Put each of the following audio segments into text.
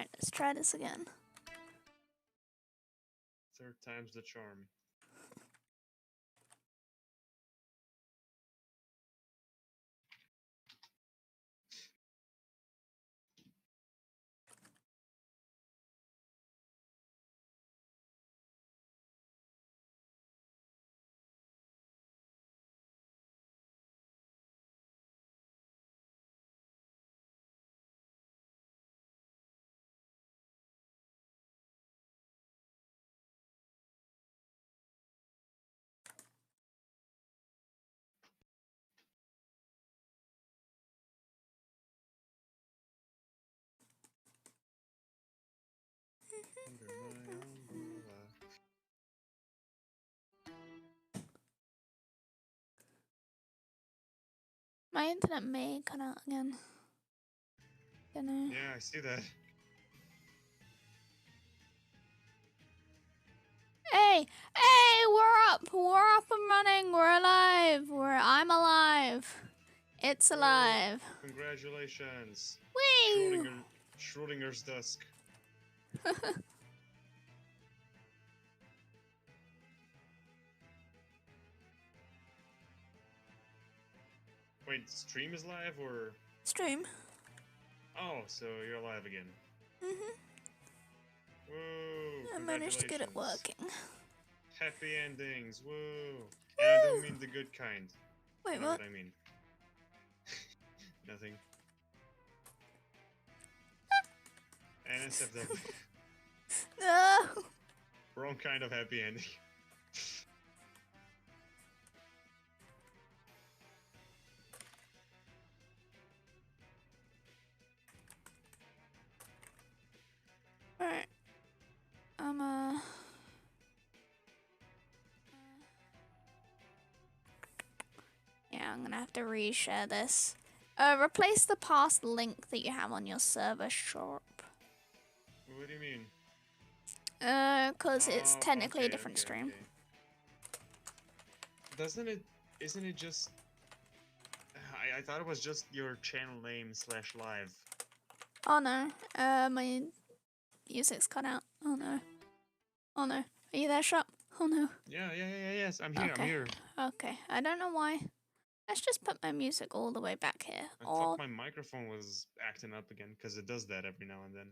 Alright, let's try this again. Third time's the charm. Under my umbrella. My internet may cut out again. Don't know. Yeah, I see that. Hey! Hey! We're up! We're up and running! We're alive! I'm alive! It's alive! Congratulations. Whee! Schrodinger's dusk. Wait, stream is live or? Stream. Oh, so you're alive again. Mm-hmm. Woo! I managed to get it Congratulations. working. Happy endings. Woo! And I don't mean the good kind. Wait, You know what? what I mean? Nothing. NSFW. No! Wrong kind of happy ending. Alright. Yeah, I'm gonna have to reshare this. Replace the past link that you have on your server, Sharp. What do you mean? Cause it's Oh, technically a okay, different okay, stream. okay. Doesn't it? Isn't it just? I thought it was just your channel name / live. Oh no. My music's cut out. Oh no. Oh no. Are you there, Sharp? Oh no. Yes. I'm here. Okay. I'm here. Okay. I don't know why. Let's just put my music all the way back here. I Or thought my microphone was acting up again because it does that every now and then.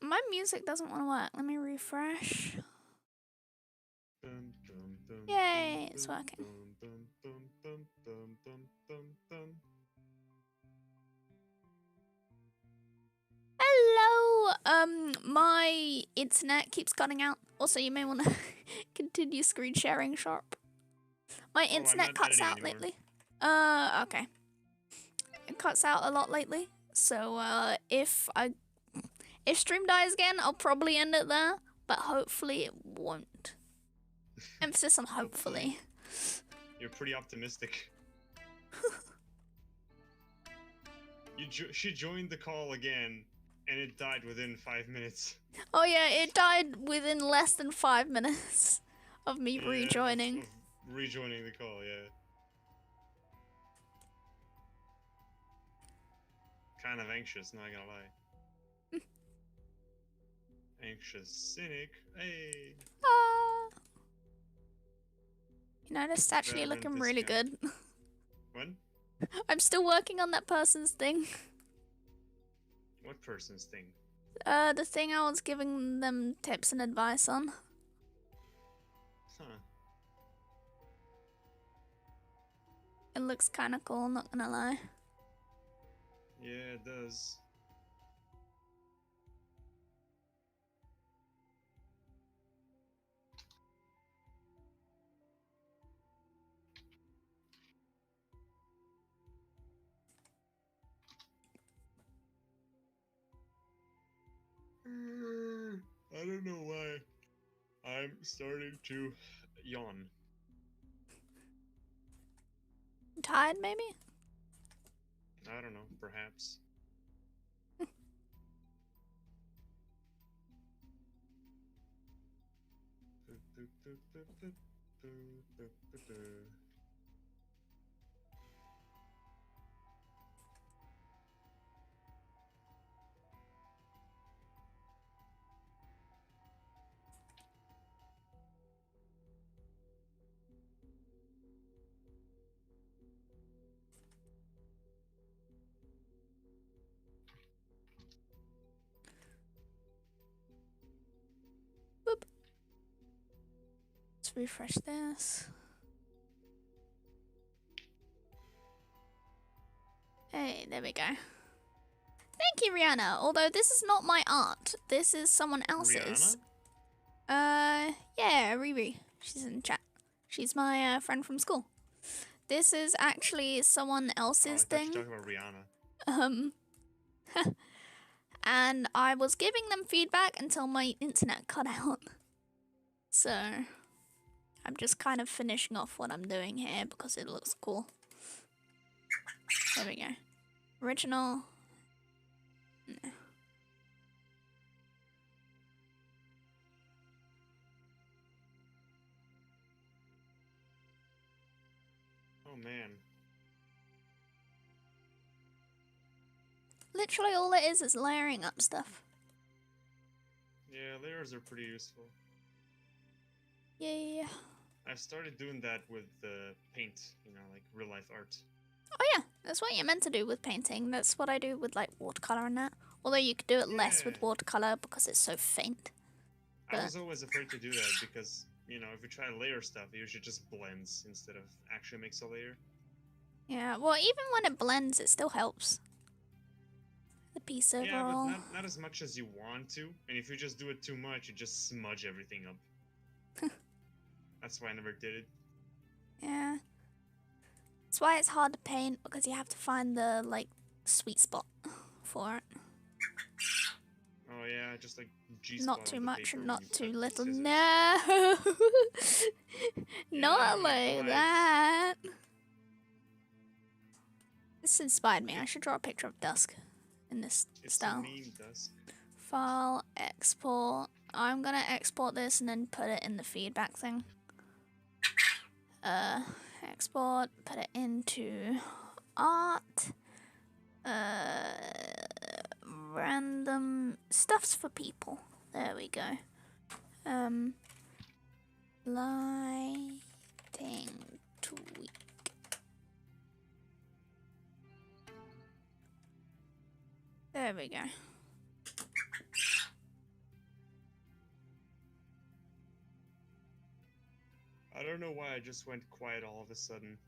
my music doesn't want to work. Let me refresh. Dun, dun, dun, Yay, dun, it's dun, working. dun, dun, dun, dun, dun, dun, dun. Hello. My internet keeps cutting out. Also, you may want to continue screen sharing, Sharp. My I'm internet not cuts editing out anymore. lately. Okay. It cuts out a lot lately. So, if stream dies again, I'll probably end it there. But hopefully it won't. Emphasis on hopefully. You're pretty optimistic. She joined the call again, and it died within 5 minutes. Oh yeah, it died within less than 5 minutes of me Yeah, rejoining. of rejoining the call, yeah. Kind of anxious, not gonna lie. Anxious cynic. Hey. Ah. You know, it's actually Veteran looking really discount. good. What? I'm still working on that person's thing. What person's thing? The thing I was giving them tips and advice on. Huh. It looks kinda cool, not gonna lie. Yeah, it does. I don't know why. I'm starting to yawn. Tired, maybe? I don't know, perhaps. refresh this. Hey, there we go. Thank you, Rihanna. Although this is not my art. This is someone else's. Rihanna? Yeah, Riri. She's in chat. She's my friend from school. This is actually someone Oh, I else's thought you thing. were talking about Rihanna. And I was giving them feedback until my internet cut out. So, I'm just kind of finishing off what I'm doing here because it looks cool. There we go. Original. No. Oh man. Literally all it is layering up stuff. Yeah, layers are pretty useful. Yeah. I started doing that with paint, like real life art. Oh yeah, that's what you're meant to do with painting. That's what I do with like watercolor and that. Although you could do it less with Yeah. watercolor because it's so faint. I But- was always afraid to do that because, if you try to layer stuff, it usually just blends instead of actually makes a layer. Yeah, well, even when it blends, it still helps. The piece overall. Yeah, but not as much as you want to. And if you just do it too much, you just smudge everything up. That's why I never did it. Yeah. That's why it's hard to paint because you have to find the like sweet spot for it. Oh yeah, just like G Not too much and not too little. No. No. Not Yeah, like right. that. This inspired me. I should draw a picture of Dusk in this It's style. the meme dusk. File, export. I'm gonna export this and then put it in the feedback thing. Export, put it into art. Random stuffs for people. There we go. Lighting tweak. There we go. I don't know why I just went quiet all of a sudden.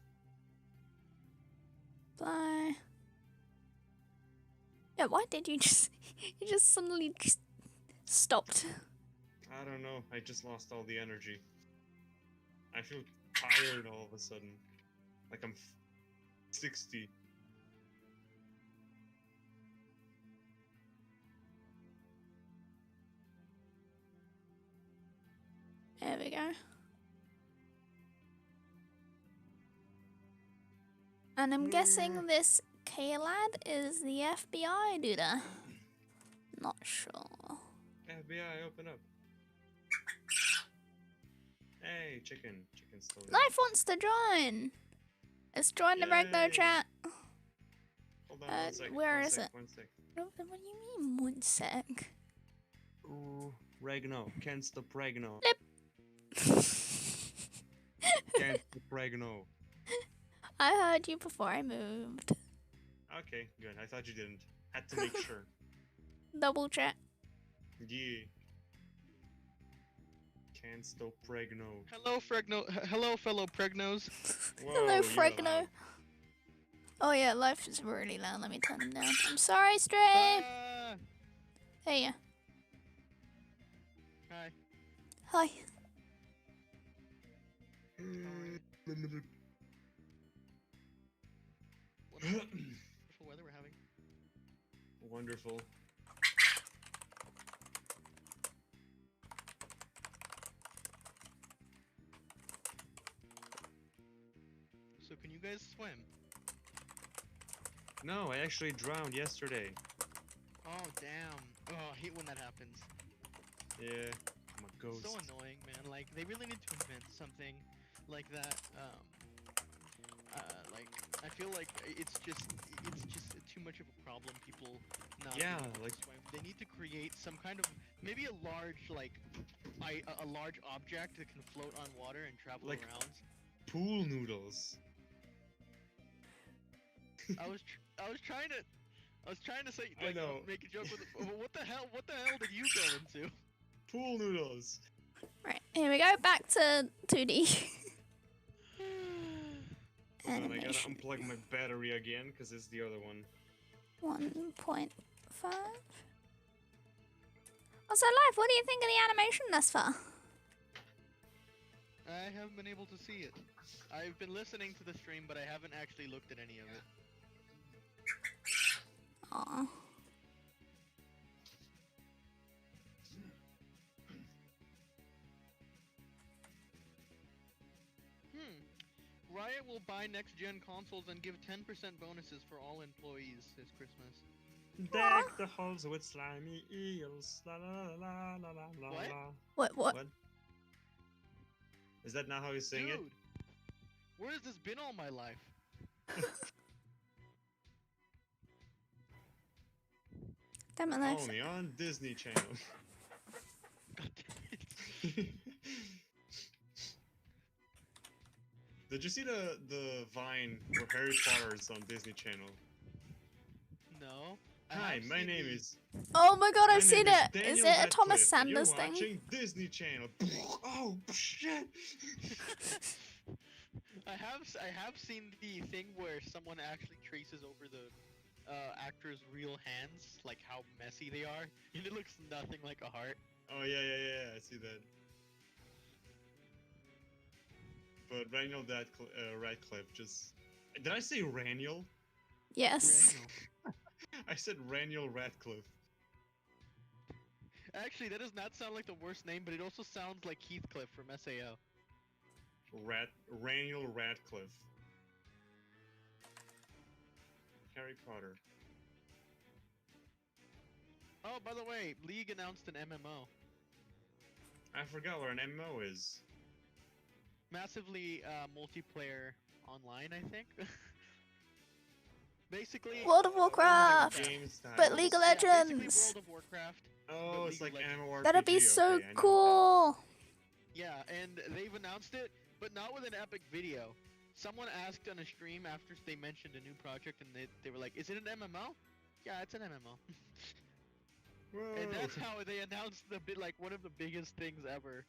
Bye. Yeah, why did you just you just suddenly just stopped? I don't know. I just lost all the energy. I feel tired all of a sudden. Like I'm 60. There we go. And I'm guessing this K-Lad is the FBI dude. Not sure. FBI, open up. Hey, chicken. Chicken's still there. Life wants to join. Let's join the regular Yay. chat. Hold on one sec. where one is sec, it? One sec. What do you mean, 1 sec? Ooh, Regno. Can't stop Regno. Flip. Can't stop Regno. I heard you before I moved. Okay, good. I thought you didn't. Had to make sure. Double check. Yeah. Can't stop Regno. Hello, Hello, fellow Pregnos. Whoa, Hello, you're Fregno. loud. Oh yeah, life is really loud. Let me turn it down. I'm sorry, Stray. Ah, Hey, yeah. hi. Hi. Wonderful weather we're having. Wonderful. So can you guys swim? No, I actually drowned yesterday. Oh damn. Oh, I hate when that happens. Yeah, I'm a ghost. So annoying, man. Like they really need to invent something like that. Like I feel like it's just too much of a problem. People not Yeah, being able to like- swim. They need to create some kind of maybe a large a large object that can float on water and travel Like- around. Pool noodles. I was trying to say I like know. make a joke with it, but what the hell did you go into? Pool noodles. Right, here we go. Back to 2D. And I gotta Animation unplug my battery again, because it's the other one. 1.5. Also, Life, what do you think of the animation thus far? I haven't been able to see it. I've been listening to the stream, but I haven't actually looked at any of it. Aw. Riot will buy next-gen consoles and give 10% bonuses for all employees this Christmas. Deck the halls with slimy eels. La la la la la la What? la. What? Is that not how you sing it? Dude, where has this been all my life? Damn it, Life. Only on Disney Channel. God damn it. Did you see the Vine where Harry Potter is on Disney Channel? No. I Hi, have my seen name the- is. Oh my god, My I've seen name it. Is Daniel it a Thomas Radcliffe, and Sanders you're thing? watching Disney Channel. Oh shit! I have seen the thing where someone actually traces over the actor's real hands, like how messy they are, and it looks nothing like a heart. Oh yeah, I see that. But Radcliffe just. Did I say Raniel? Yes. I said Raniel Radcliffe. Actually, that does not sound like the worst name, but it also sounds like Heathcliff from SAO. Raniel Radcliffe. Harry Potter. Oh, by the way, League announced an MMO. I forgot what an MMO is. Massively multiplayer online, I think. Basically, World of Warcraft. Game style. But League of yeah, basically Legends. World of Warcraft. Oh, but it's League like of Legends. MMORPG. That'd be so okay, I know cool. Yeah, and they've announced it, but not with an epic video. Someone asked on a stream after they mentioned a new project, and they were like, "Is it an MMO?" Yeah, it's an MMO. that. And that's Whoa. how they announced one of the biggest things ever.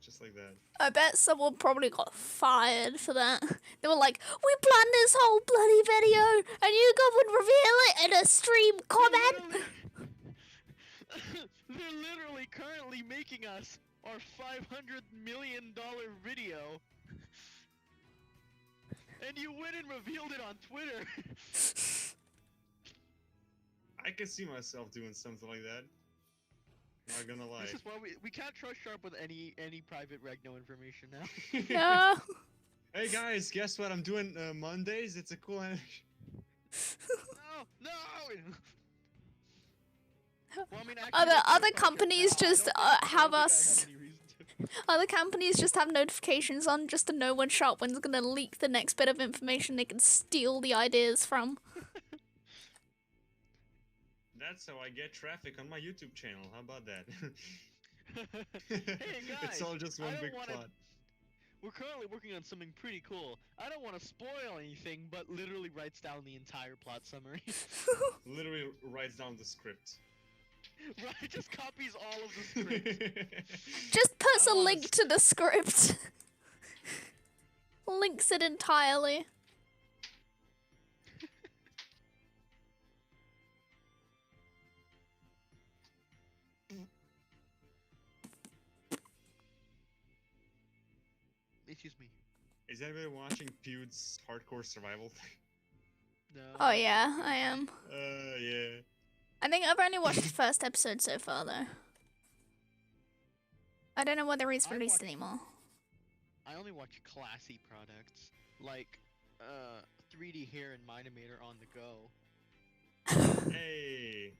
Just like that. I bet someone probably got fired for that. They were like, we planned this whole bloody video and you guys would reveal it in a stream comment. They're literally currently making us our $500 million video. And you went and revealed it on Twitter. I could see myself doing something like that. Not gonna lie. This is why we can't trust Sharp with any private Regno information now. Yeah. Hey guys, guess what? I'm doing Mondays. It's a cool. No! Well, I mean, actually, Other that's their companies project now. just I don't have think I us. any reason to. Other companies just have notifications on just to know when Sharpwind's gonna leak the next bit of information they can steal the ideas from. That's how I get traffic on my YouTube channel. How about that? Hey It's guys, all just I one don't big wanna- plot. We're currently working on something pretty cool. I don't want to spoil anything, but literally writes down the entire plot summary. Literally writes down the script. Right, just copies all of the script. Just puts I a wanna link to the script. Links it entirely. Excuse me. Is anybody watching Pewd's Hardcore Survival thing? No. Oh yeah, I am. Yeah. I think I've only watched the first episode so far though. I don't know whether he's I released watched- anymore. I only watch classy products like 3D Hair and Minimator on the go. Hey.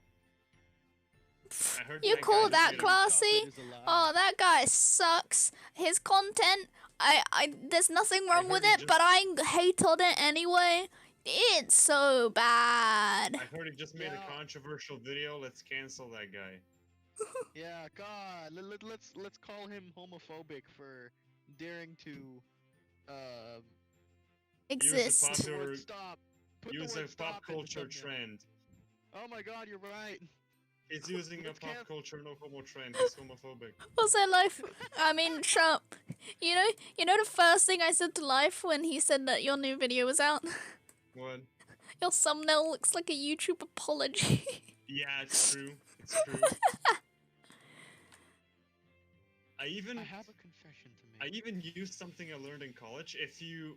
I heard You that call guy just that made a- classy? Chocolate is a lie. Oh, that guy sucks. His content, there's nothing wrong heard with he it, but I hate on it anyway. It's so bad. I heard he just made Yeah. a controversial video. Let's cancel that guy. Yeah, God, let's call him homophobic for daring to Use Exist. the put the popular, word stop. Put the use word a pop stop into culture thumbnail. trend. Oh my God, you're right. He's using a Let's pop can- culture no homo trend. He's homophobic. What's that life? I mean, Sharp. You know the first thing I said to Life when he said that your new video was out? What? Your thumbnail looks like a YouTube apology. Yeah, it's true. It's true. I I have a confession to I make. even used something I learned in college. If you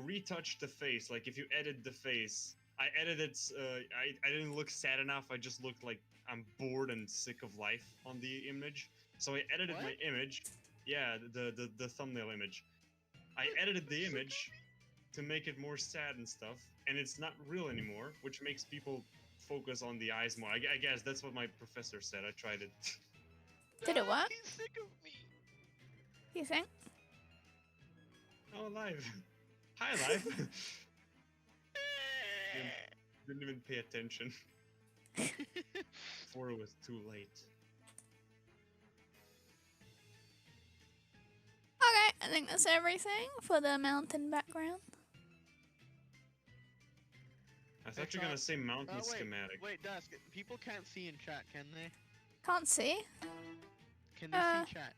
retouch the face, like if you edit the face, I edited. I didn't look sad enough. I just looked like I'm bored and sick of life on the image. So I edited What? my image. Yeah, the thumbnail image. I edited the image to make it more sad and stuff, and it's not real anymore, which makes people focus on the eyes more. I guess that's what my professor said. I tried it. Did it work? He's sick of me. You think? Oh, live. Hi, live. Didn't even pay attention before it was too late. Okay, I think that's everything for the mountain background. I thought you were gonna say mountain wait, schematic. wait, Dusk. People can't see in chat, can they? Can't see. Can they see chat?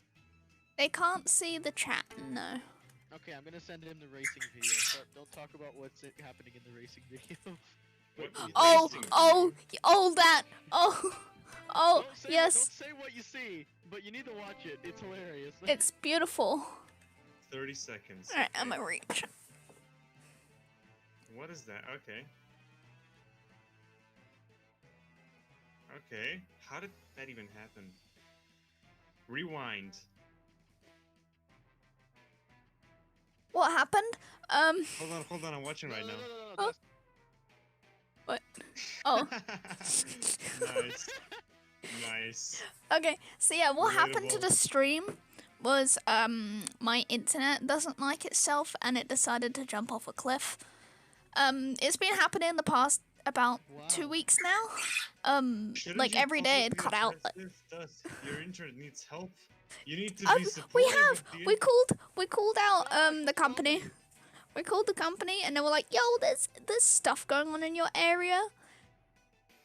They can't see the chat, no. Okay, I'm gonna send him the racing video. But don't talk about what's happening in the racing video. What do you Oh, think? that. Oh, yes. Don't say what you see, but you need to watch it. It's hilarious. It's beautiful. 30 seconds. Alright, I'm gonna reach. What is that? Okay. Okay. How did that even happen? Rewind. What happened? Hold on. I'm watching right now. No, Oh. What? Oh. Nice. Nice. Okay, so yeah, what happened to Relatable. the stream was my internet doesn't like itself and it decided to jump off a cliff. It's been happening the past about 2 Wow. weeks now. Shouldn't Like you every day it publicly cut out. address this? Thus, your internet needs help. You need to be We supportive have of the we called out the company. We called the company and they were like, "Yo, there's stuff going on in your area."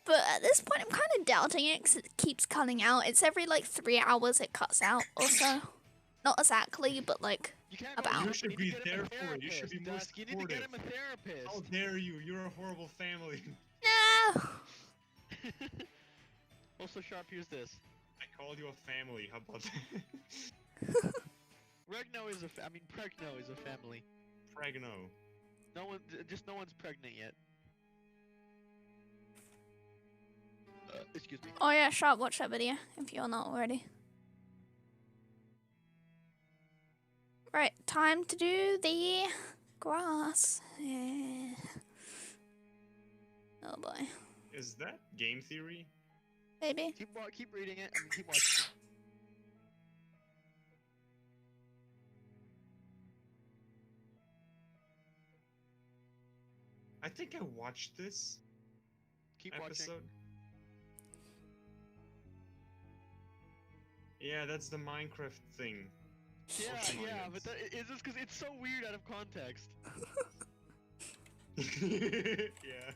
But at this point, I'm kind of doubting it because it keeps cutting out. It's every like 3 hours it cuts out or so. Not exactly, but like You can't About. go You should be get him a there for it. You should be therapist, more Dusk. You need to get him a therapist. How dare you? You're a horrible family. no. Also, Sharp, here's this. I called you a family. How about that? Regno is Pregno is a family. Pregno. No one, just no one's pregnant yet. Excuse me. Oh yeah, Sharp, watch that video if you're not already. Right, time to do the grass. Yeah. Oh boy, Is that game theory? maybe. Keep reading it and keep watching. I think I watched this Keep episode. watching. Yeah, that's the Minecraft thing. Yeah, Watching yeah, audience. but it's just because it's so weird out of context. Yeah,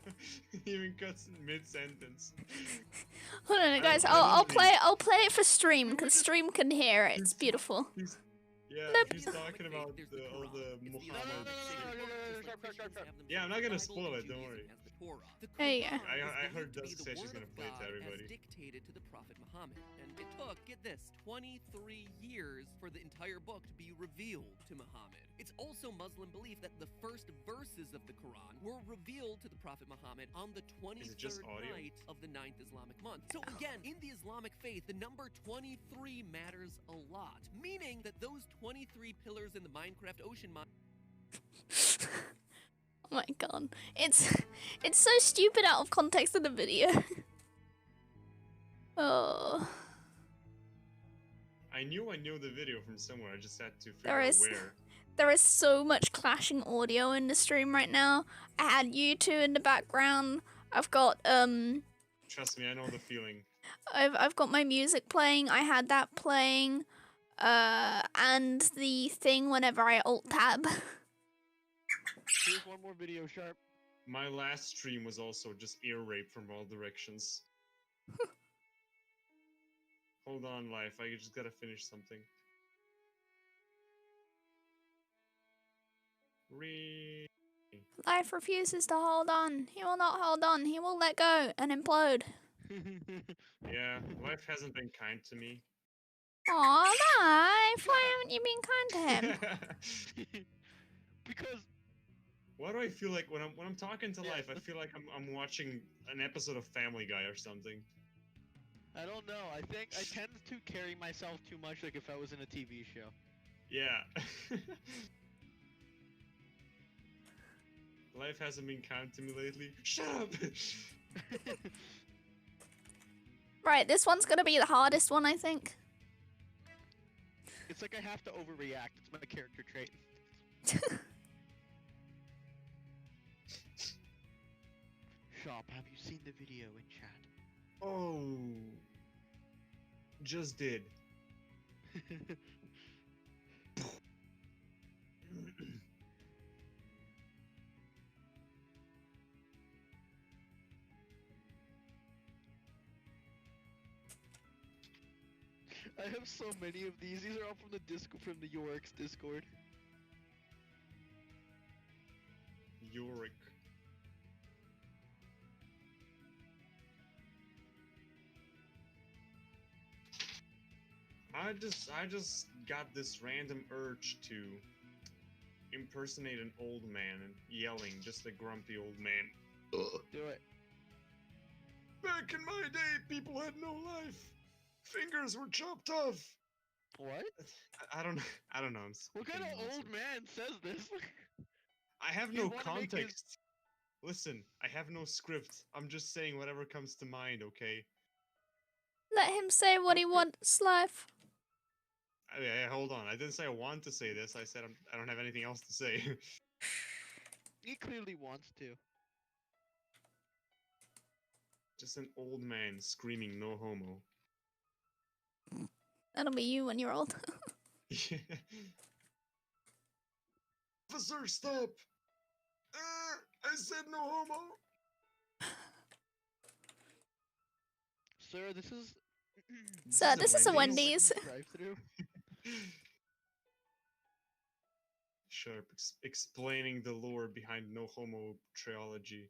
even cuts in mid-sentence. Hold on, guys. I I'll don't think- I'll play it for stream because stream can hear it. It's beautiful. Yeah, Nope. he's talking about all the Muhammad. Yeah, I'm not gonna spoil it, don't worry. There you go. I heard Dusk say she's gonna play it to everybody. Dictated to the Prophet Muhammad, and it took, get this, 23 years for the entire book to be revealed to Muhammad. It's also Muslim belief that the first verses of the Quran were revealed to the Prophet Muhammad on the Is it just 23rd audio? night of the 9th Islamic month. So again, in the Islamic faith, the number 23 matters a lot, meaning that those 23 pillars in the Minecraft ocean mine Oh my god, it's so stupid out of context of the video. Oh, I knew the video from somewhere. I just had to figure There out is- where. there is so much clashing audio in the stream right now. I had you two in the background. I've got Trust me, I know the feeling. I've got my music playing. I had that playing, and the thing whenever I alt tab. Here's one more video, Sharp. My last stream was also just ear rape from all directions. Hold on, life. I just gotta finish something. Life refuses to hold on. He will not hold on. He will let go and implode. Yeah, life hasn't been kind to me. Aw, Life, why haven't you been kind to him? Because Why do I feel like when I'm talking to life, I feel like I'm watching an episode of Family Guy or something. I don't know. I think I tend to carry myself too much like if I was in a TV show. Yeah. Life hasn't been kind to me lately. Shut up! Right, this one's gonna be the hardest one, I think. It's like I have to overreact. It's my character trait. Shop, have you seen the video in chat? Oh. Just did. I have so many of these. These are all from the Yorix Discord. Yorick. I just got this random urge to impersonate an old man and yelling, just a grumpy old man. Do it. Back in my day, people had no life. Fingers were chopped off. What? I don't know. I'm What kind of speaking old nonsense. man says this? I have You no wanna make his- context. Listen, I have no script. I'm just saying whatever comes to mind, okay? Let him say what he wants, Life. Yeah, hold on. I didn't say I want to say this. I said I don't have anything else to say. He clearly wants to. Just an old man screaming no homo. That'll be you when you're old. Officer, stop! I said no homo! Sir, this is. Sir, this is a Wendy's. Drive-through. Sharp explaining the lore behind no homo trilogy.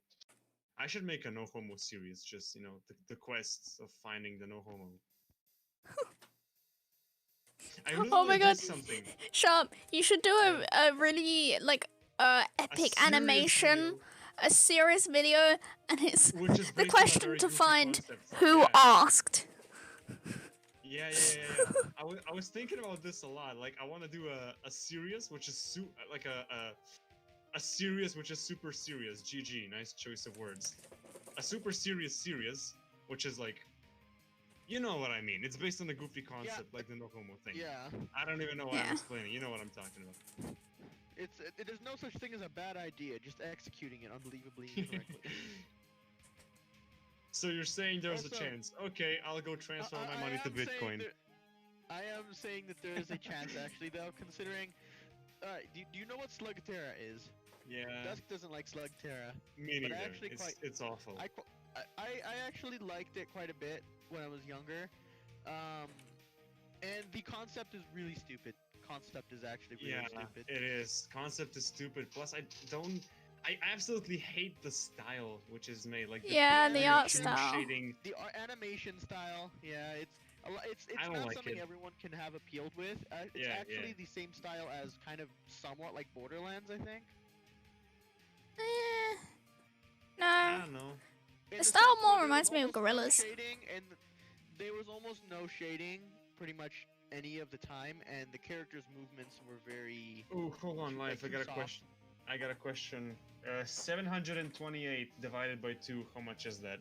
I should make a no homo series, just, you know, the quests of finding the no homo. I really Oh my did god. something. Sharp, you should do a really, like, epic serious animation, video, a serious video, and it's which is the based on a question very to goofy find concept. who Yeah. asked. Yeah. I was thinking about this a lot. Like, I want to do a series, which is like a series which is super serious. GG, nice choice of words. A super serious series, which is like, you know what I mean. It's based on the goofy concept, like the no homo thing. Yeah. I don't even know why I'm Yeah. explaining. You know what I'm talking about. There's no such thing as a bad idea, just executing it unbelievably incorrectly. So you're saying there's a Also- chance? Okay, I'll go transfer all my money to Bitcoin. I am saying that there is a chance, actually, though, considering. Do you know what Slugterra is? Yeah, Dusk doesn't like Slugterra. me but I neither. actually It's awful. I actually liked it quite a bit when I was younger. And the concept is really stupid. Concept is actually really stupid. It is. Concept is stupid. Plus, I absolutely hate the style which is made. Like Yeah, the art cartoon style. shading. The animation style, yeah, it's I don't not like something it. everyone can have appealed with. It's Yeah, actually yeah. the same style as kind of somewhat like Borderlands, I think. Eh, no. I don't know. In The the style sense more where there was reminds me of almost no Gorillas. shading, and there was almost no shading pretty much any of the time, and the characters' movements were very. Oh, hold on, life. I too got a soft. question. 728 divided by 2. How much is that?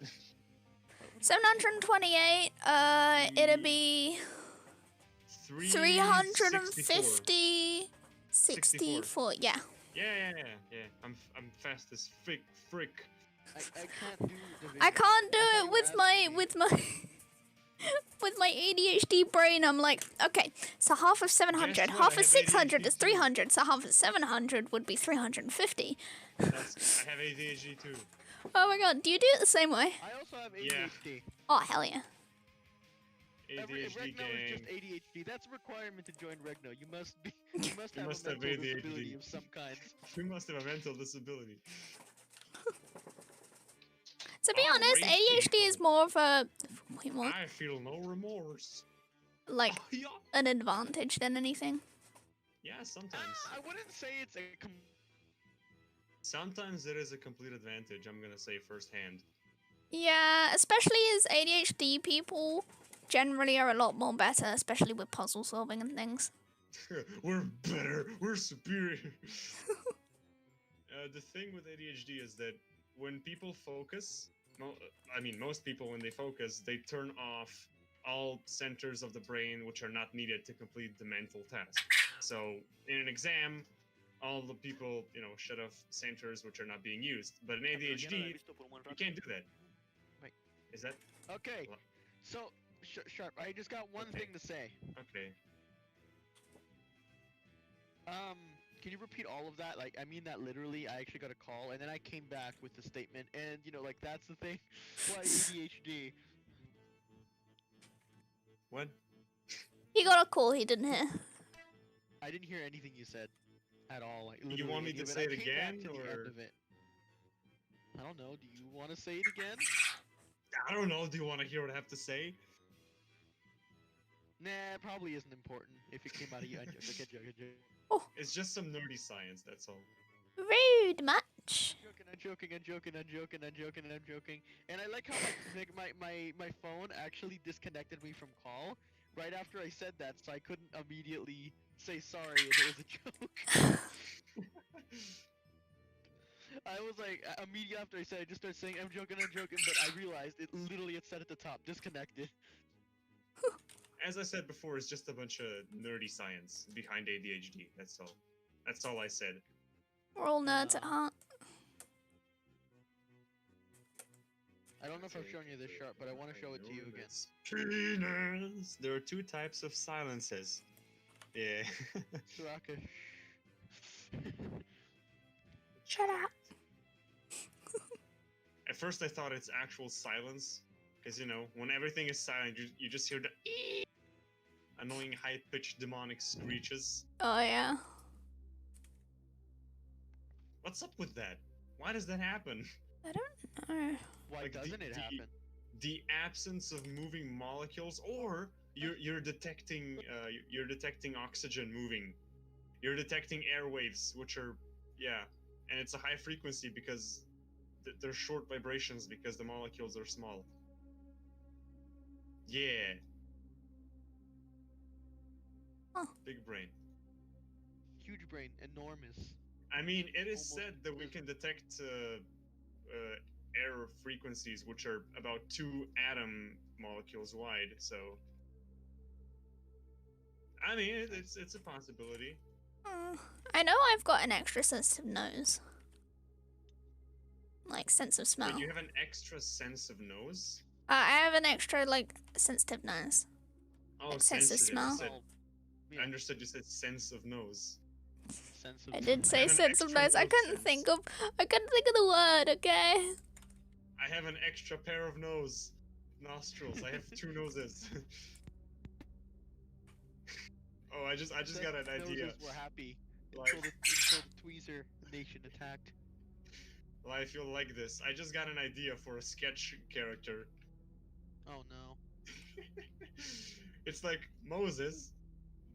728, it'd be 350, 64, yeah. Yeah. I'm fast as frick. I can't do division. I can't do I it thought with you my, asked me. with my ADHD brain. I'm like, okay, so half of 700, Guess what? half I of have 600 ADHD is 300, so half of 700 would be 350. I have ADHD too. Oh my god, do you do it the same way? I also have Yeah. ADHD. Oh, hell yeah. If ADHD Regno is just gang. ADHD, that's a requirement to join Regno. You must you must You have must a have mental ADHD. disability of some kind. We must have a mental disability. To be I'll honest, raise ADHD is people. more of a wait, what? I feel no remorse. Like Oh, yeah. an advantage than anything. Yeah, sometimes. I wouldn't say it's a Sometimes it is a complete advantage, I'm gonna say firsthand. Yeah, especially as ADHD people generally are a lot more better, especially with puzzle solving and things. We're better. We're superior. The thing with ADHD is that when people focus, I mean, most people, when they focus, they turn off all centers of the brain which are not needed to complete the mental task. So, in an exam, all the people, shut off centers which are not being used. But in ADHD, you can't do that. Wait. Is that Okay. So, Sharp, I just got one Okay. thing to say. okay? Can you repeat all of that? Like, I mean that literally. I actually got a call, and then I came back with the statement, and like that's the thing. Why ADHD? What? He got a call he didn't hear. I didn't hear anything you said at all. Like, You literally want me any to of say it I came back again, to the end or- of it. I don't know. Do you want to say it again? I don't know. Do you want to hear what I have to say? Nah, it probably isn't important. If it came out of you, I'm joking. It's just some nerdy science. That's all. Rude much. I'm joking. And I like how my phone actually disconnected me from call right after I said that, so I couldn't immediately say sorry and it was a joke. I was like, immediately after I said it, I just started saying, I'm joking, but I realized it literally had said at the top, disconnected. As I said before, it's just a bunch of nerdy science behind ADHD. That's all. That's all I said. We're all nerds at heart. I don't know if I've shown you this, Sharp, but I want to show it to you again. Penis. There are two types of silences. Yeah. Soraka. Shut up. At first, I thought it's actual silence, because when everything is silent, you just hear the annoying high-pitched demonic screeches. Oh yeah. What's up with that? Why does that happen? I don't know. Why Like, doesn't it happen? The absence of moving molecules, or you're detecting oxygen moving. You're detecting airwaves, which are and it's a high frequency because they're short vibrations because the molecules are small. Yeah. Huh. Big brain. Huge brain, enormous. I mean, it is Almost said that we can detect air frequencies which are about 2 atom molecules wide. So, I mean, it's a possibility. I know I've got an extra sensitive nose. Like sense of smell. But you have an extra sense of nose. I have an extra sensitive nose. Oh, Like sense of sensitive. smell? I said- Yeah, I understood you said sense of nose. sense of I did say have an sense of extra nose. I nose couldn't sense. think of the word. Okay. I have an extra pair of nostrils. I have 2 noses. Oh, I just got an idea. Noses were happy Like, until the Tweezer Nation attacked. life, you'll like this. I just got an idea for a sketch character. Oh no. It's like Moses,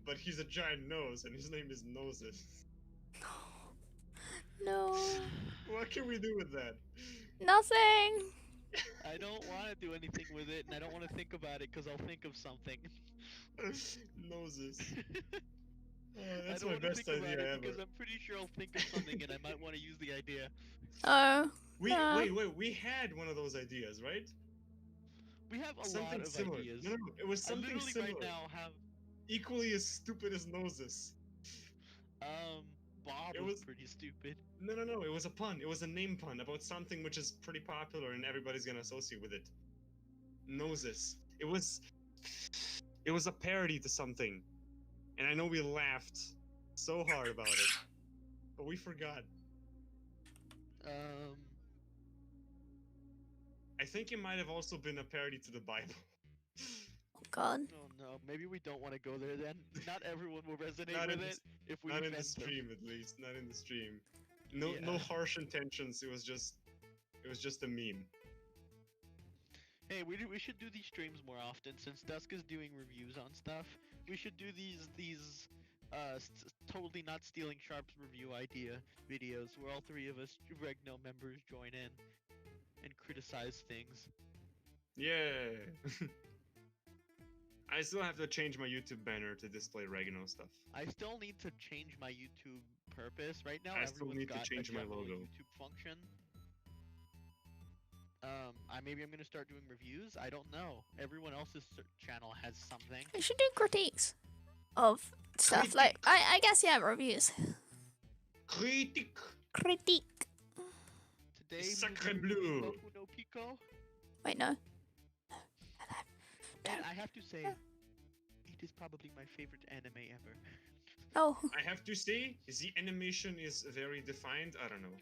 but he's a giant nose, and his name is Noses. No. What can we do with that? Nothing. I don't want to do anything with it, and I don't want to think about it because I'll think of something. Noses. Oh, I that's don't my wanna best think about idea it ever. because I'm pretty sure I'll think of something and I might want to use the idea. Oh. Yeah. Wait. We had one of those ideas, right? We have a Something lot of similar. ideas. No, it was I something literally similar. right now have Equally as stupid as Noses. Bob It was was- pretty stupid. No. It was a pun. It was a name pun about something which is pretty popular and everybody's gonna associate with it. Noses. It was a parody to something, and I know we laughed so hard about it, but we forgot. I I think it might have also been a parody to the Bible. God. Oh no, maybe we don't want to go there then. Not everyone will resonate Not in with the it if we Not in offend the stream, at least. Not in the stream. No, no Yeah. harsh intentions. It was just a meme. Hey, we should do these streams more often since Dusk is doing reviews on stuff. We should do these totally not stealing Sharp's review idea videos where all three of us Regno members join in and criticize things. Yeah. I still have to change my YouTube banner to display Regno stuff. I still need to change my YouTube purpose. Right now, I still everyone's need to got change a my general logo. YouTube function. Maybe I'm gonna start doing reviews. I don't know. Everyone else's channel has something. We should do critiques of stuff. Like, I guess, yeah, reviews. Critique. Critique. Today, Sacre we bleu. Boku no Pico. Wait, no. And I have to say, it is probably my favorite anime ever. Oh, I have to say, the animation is very defined. I don't know.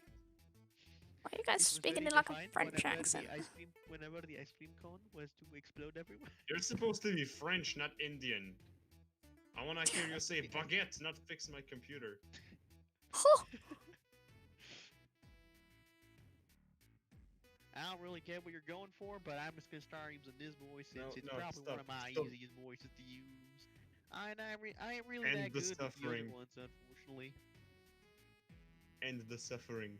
why are you guys It was speaking very in like a defined French whenever accent? Whenever the ice cream cone was to explode everywhere. You're supposed to be French, not Indian. I want to hear you say baguette, not fix my computer. Huh. I don't really get what you're going for, but I'm just gonna start using this voice since No, it's no, probably one of stop, my stop. easiest voices to use. I ain't really End that the good with the suffering. other ones, unfortunately. End the suffering.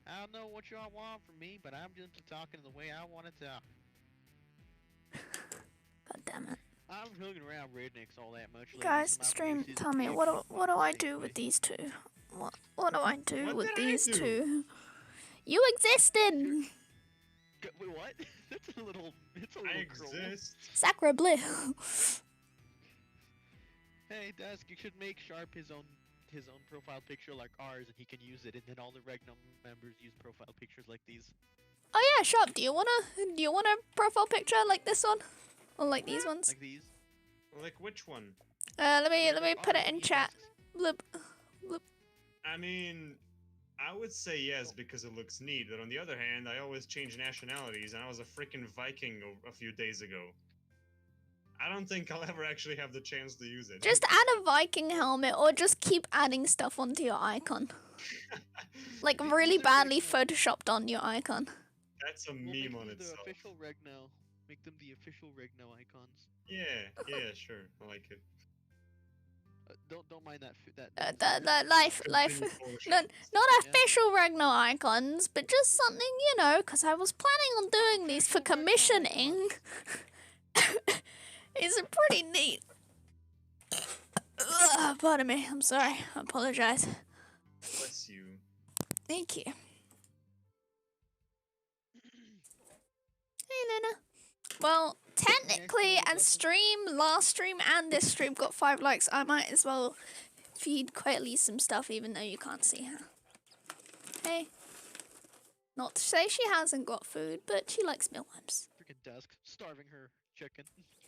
I don't know what y'all want from me, but I'm just talking the way I want to talk. God damn it. I'm hooking around rednecks all that much. lately, Guys, so my stream, voice is tell me, big what do I basically. do with these two? What do I do What with did I these do? two? You existed! Wait, what? That's a little. It's a little I cruel. exist. Sacre bleu. Hey, Dusk, you should make Sharp his own profile picture like ours, and he can use it, and then all the Regnum members use profile pictures like these. Oh yeah, Sharp, do you want a profile picture like this one? Or like these ones? Like these. Like which one? Let me Like put ours, it in these chat. Dusks. Bloop. I mean, I would say yes because it looks neat, but on the other hand, I always change nationalities, and I was a freaking Viking a few days ago. I don't think I'll ever actually have the chance to use it. Just add a Viking helmet or just keep adding stuff onto your icon. Like These really are badly Regno. photoshopped on your icon. That's a We'll meme make on them itself. the official Regno. Make them the official Regno icons. Yeah, sure, I like it. Don't mind that. The life. Continue No, Photoshop. not Yeah. official Ragnar icons, but just something, because I was planning on doing these for Official Ragnar commissioning. It's pretty neat. Ugh, pardon me. I'm sorry. I apologize. Bless you. Thank you. Hey, Luna. Well, technically, and last stream and this stream got 5 likes. I might as well feed Quaitly some stuff, even though you can't see her. Hey. Not to say she hasn't got food, but she likes mealworms. Freaking Dusk, starving her chicken.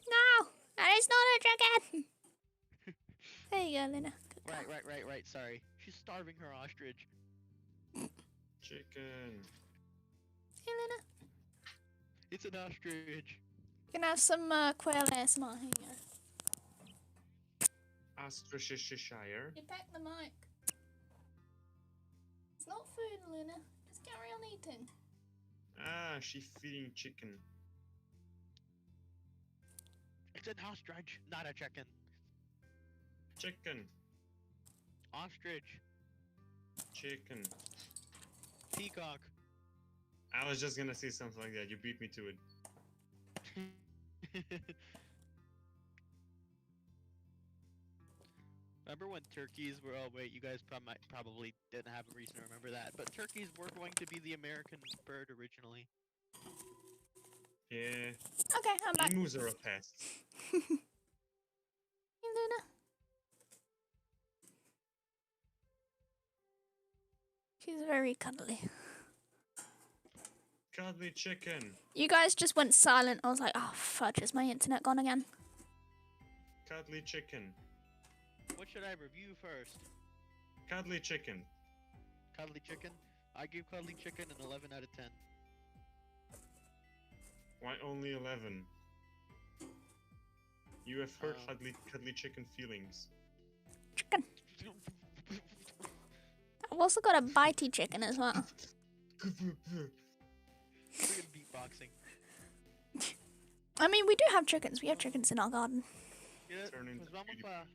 No, that is not a chicken. There you go, Luna. Good girl. Right. Sorry, she's starving her ostrich. Chicken. Hey, Luna. It's an ostrich. You can have some quail ASMR. Here you go. Ostrich-shire. You pack the mic. It's not food, Luna. Just carry on eating. Ah, she feeding chicken. It's an ostrich, not a chicken. Chicken. Ostrich. Chicken. Peacock. I was just gonna say something like that. You beat me to it. Remember when turkeys were? Oh wait, you guys probably didn't have a reason to remember that. But turkeys were going to be the American bird originally. Yeah. Okay, I'm back. Emus are a pest. Hey, Luna. She's very cuddly. Cuddly chicken. You guys just went silent. I was like, oh, fudge, is my internet gone again? Cuddly chicken. What should I review first? Cuddly chicken. Cuddly chicken. I give cuddly chicken an 11 out of 10. Why only 11? You have hurt Um. cuddly chicken feelings. Chicken. I've also got a bitey chicken as well. Friggin' beatboxing. I mean, we do have chickens. We have chickens in our garden. Mira, Turn into pues vamos beauty. para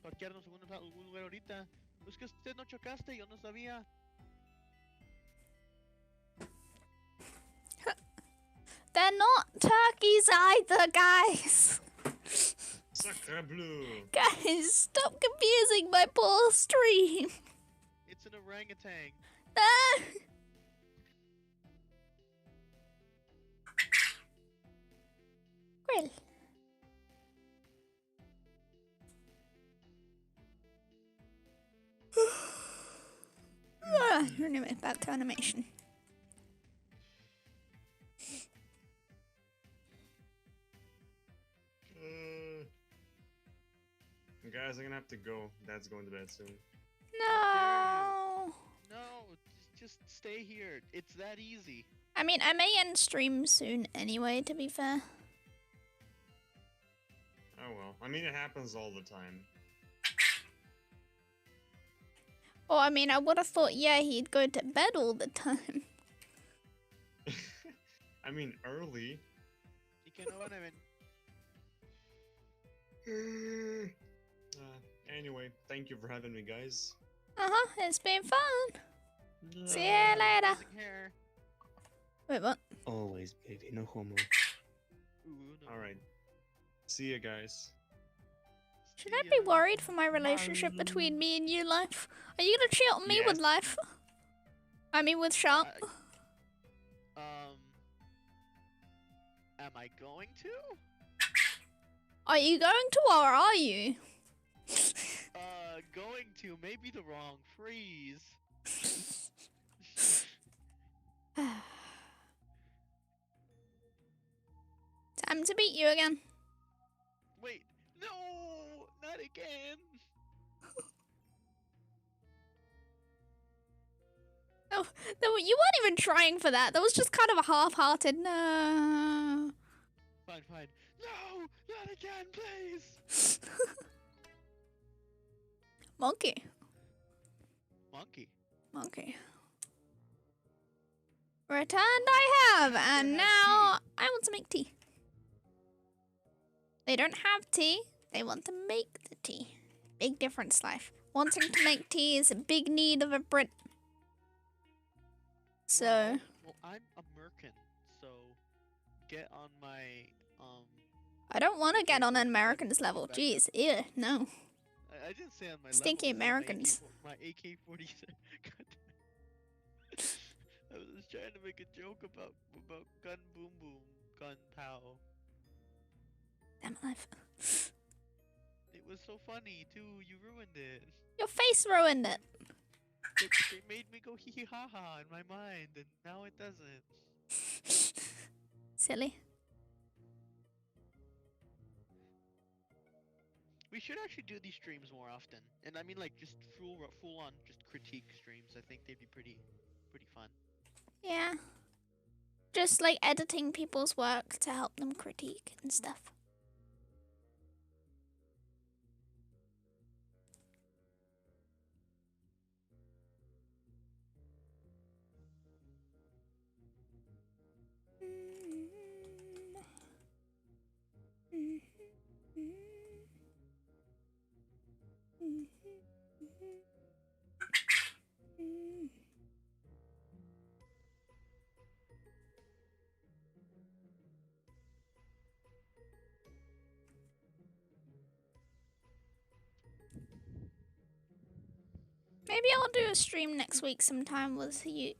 parquearnos en algún lugar ahorita. Es que usted no chocaste, yo no sabía. They're not turkeys either, guys. Sacre bleu! Guys, stop confusing my poor stream. It's an orangutan. Ah. Grill. Anyway, back to animation. Guys, I'm gonna have to go. Dad's going to bed soon. No. No, just stay here. It's that easy. I mean, I may end stream soon anyway, to be fair. Oh well. I mean, it happens all the time. Well, I mean, I would have thought, yeah, he'd go to bed all the time. I mean, early. Y que no van a ven. Anyway, thank you for having me, guys. Uh-huh, it's been fun. See you later. Losing hair. Wait, what? Always, baby, no homo. Ooh, no. All right. See you guys. Should I be worried for my relationship between me and you, Life? Are you gonna cheat on me with Yes. Life? I mean, with Sharp? Am I going to? Are you going to, or are you? Going to. Maybe the wrong freeze. Time to beat you again. Wait. No! Not again! No, you weren't even trying for that. That was just kind of a half-hearted no. Fine, fine. No! Not again, please! Monkey. Monkey. Monkey. Returned I have, and now I want to make tea. They don't have tea. They want to make the tea. Big difference, Life. Wanting to make tea is a big need of a Brit. So, Well, I'm American, so get on my, I don't want to get on an American's level. Jeez, ew, no. I didn't say on my Stinky level, it's on Americans. My AK-47. I was trying to make a joke about gun boom boom, gun pow. Damn it, Life. It was so funny too. You ruined it. Your face ruined it. It made me go hee hee ha ha in my mind, and now it doesn't. Silly. We should actually do these streams more often, and I mean like just full on just critique streams. I think they'd be pretty fun. Yeah. Just like editing people's work to help them critique and stuff. Maybe I'll do a stream next week sometime with you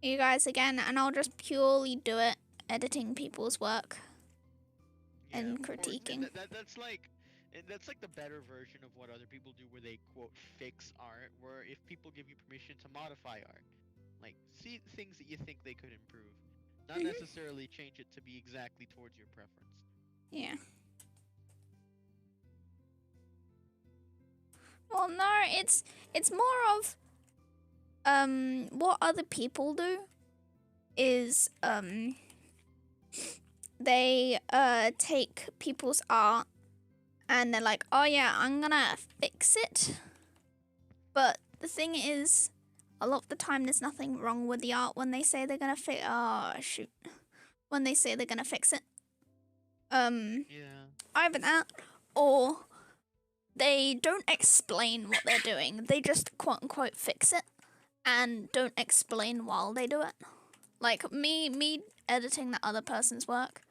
guys again, and I'll just purely do it editing people's work and of course, critiquing. That's like the better version of what other people do, where they quote fix art. Where if people give you permission to modify art, like see things that you think they could improve, not Mhm. necessarily change it to be exactly towards your preference. Yeah. Well, no, it's more of what other people do is they take people's art and they're like, oh yeah, I'm gonna fix it. But the thing is, a lot of the time there's nothing wrong with the art when they say they're gonna fix. Oh shoot! When they say they're gonna fix it. Yeah. Either that or they don't explain what they're doing. They just quote unquote fix it and don't explain while they do it. Like me editing the other person's work.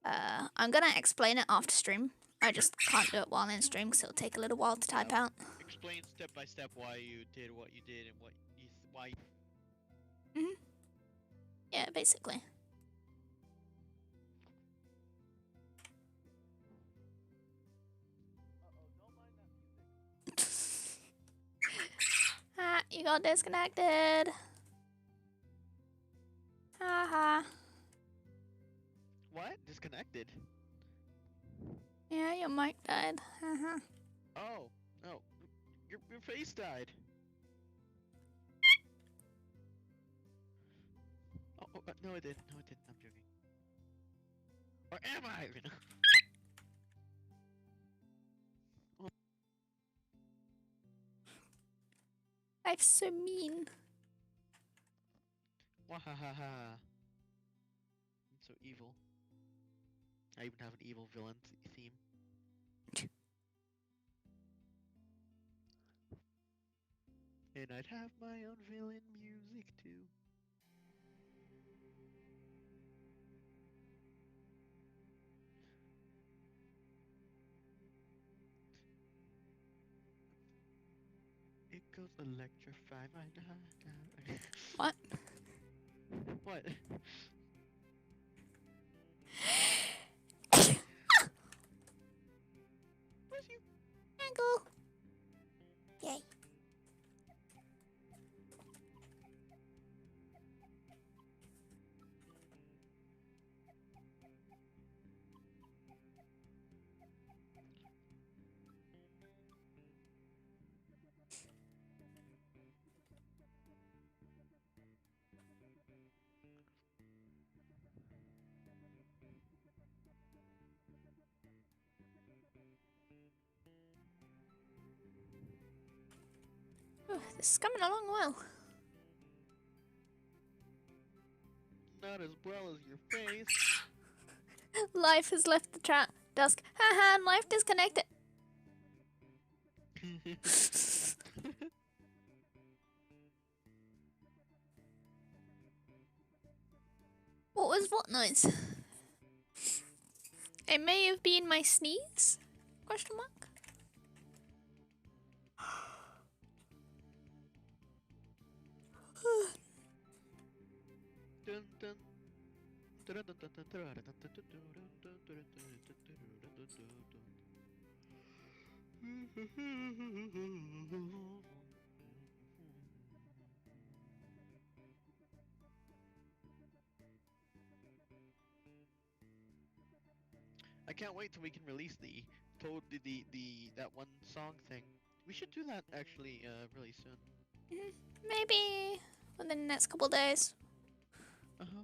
I'm gonna explain it after stream. I just can't do it while in stream because it'll take a little while to type out. Explain step by step why you did what you did and what you why. Yeah, basically. Ah, you got disconnected. Haha. What? Disconnected. Yeah, your mic died. Haha. Oh, no. Your face died. Oh, no it didn't. No it didn't. I'm joking. Or am I? Life's so mean. Wahahaha. I'm so evil. I even have an evil villain theme. And I'd have my own villain music too. It goes electrify my What? What? Where's you? Angle. Yay. Oh, this is coming along well. Not as well as your face. Life has left the chat. Dusk. Haha, life disconnected. What was what noise? It may have been my sneeze? Question mark? Dun, dun. I can't wait till we can release the that one song thing. We should do that actually really soon. Maybe within the next couple days. Uh-huh.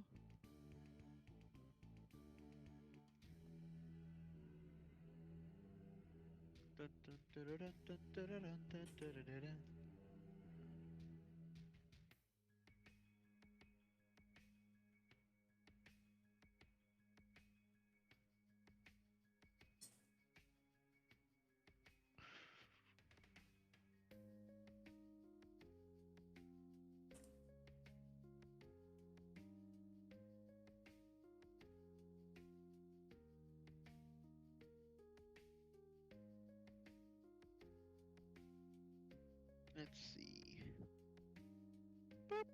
Let's see. Boop.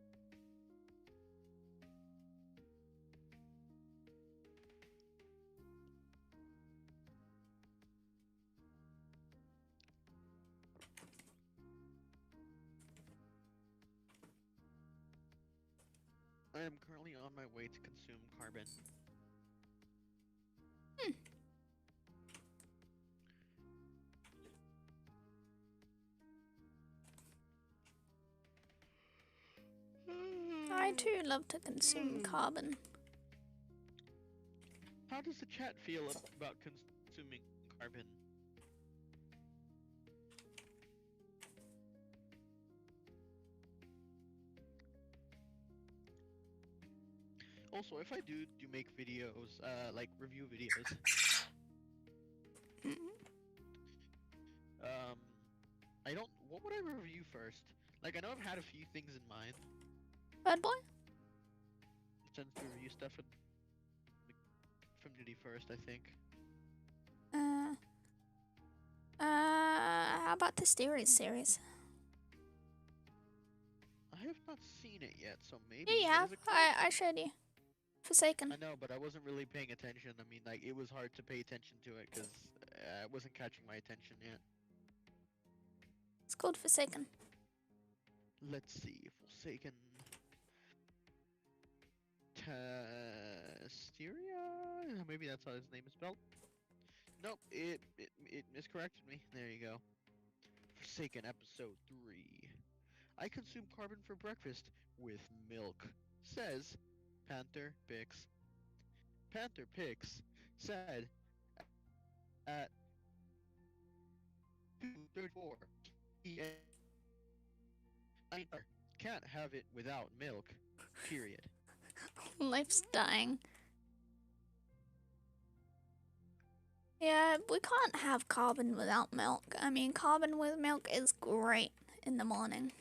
I am currently on my way to consume carbon. I too love to consume carbon. How does the chat feel about consuming carbon? Also, if I do make videos, like review videos, Mhm. I don't. What would I review first? Like, I know I've had a few things in mind. Bad boy? Tends to review stuff from Nudie first, I think. How about the series? I have not seen it yet, so maybe. Yeah, you what have. is it called? I showed you. Forsaken. I know, but I wasn't really paying attention. I mean, like, it was hard to pay attention to it because it wasn't catching my attention yet. It's called Forsaken. Let's see, Forsaken. Tasteria? Maybe that's how his name is spelled. Nope, it miscorrected me. There you go. Forsaken episode 3. I consume carbon for breakfast with milk, says Panther Pix. Panther Pix said at 2:34 p.m. I can't have it without milk. Period. Life's dying. Yeah, we can't have carbon without milk. I mean, carbon with milk is great in the morning.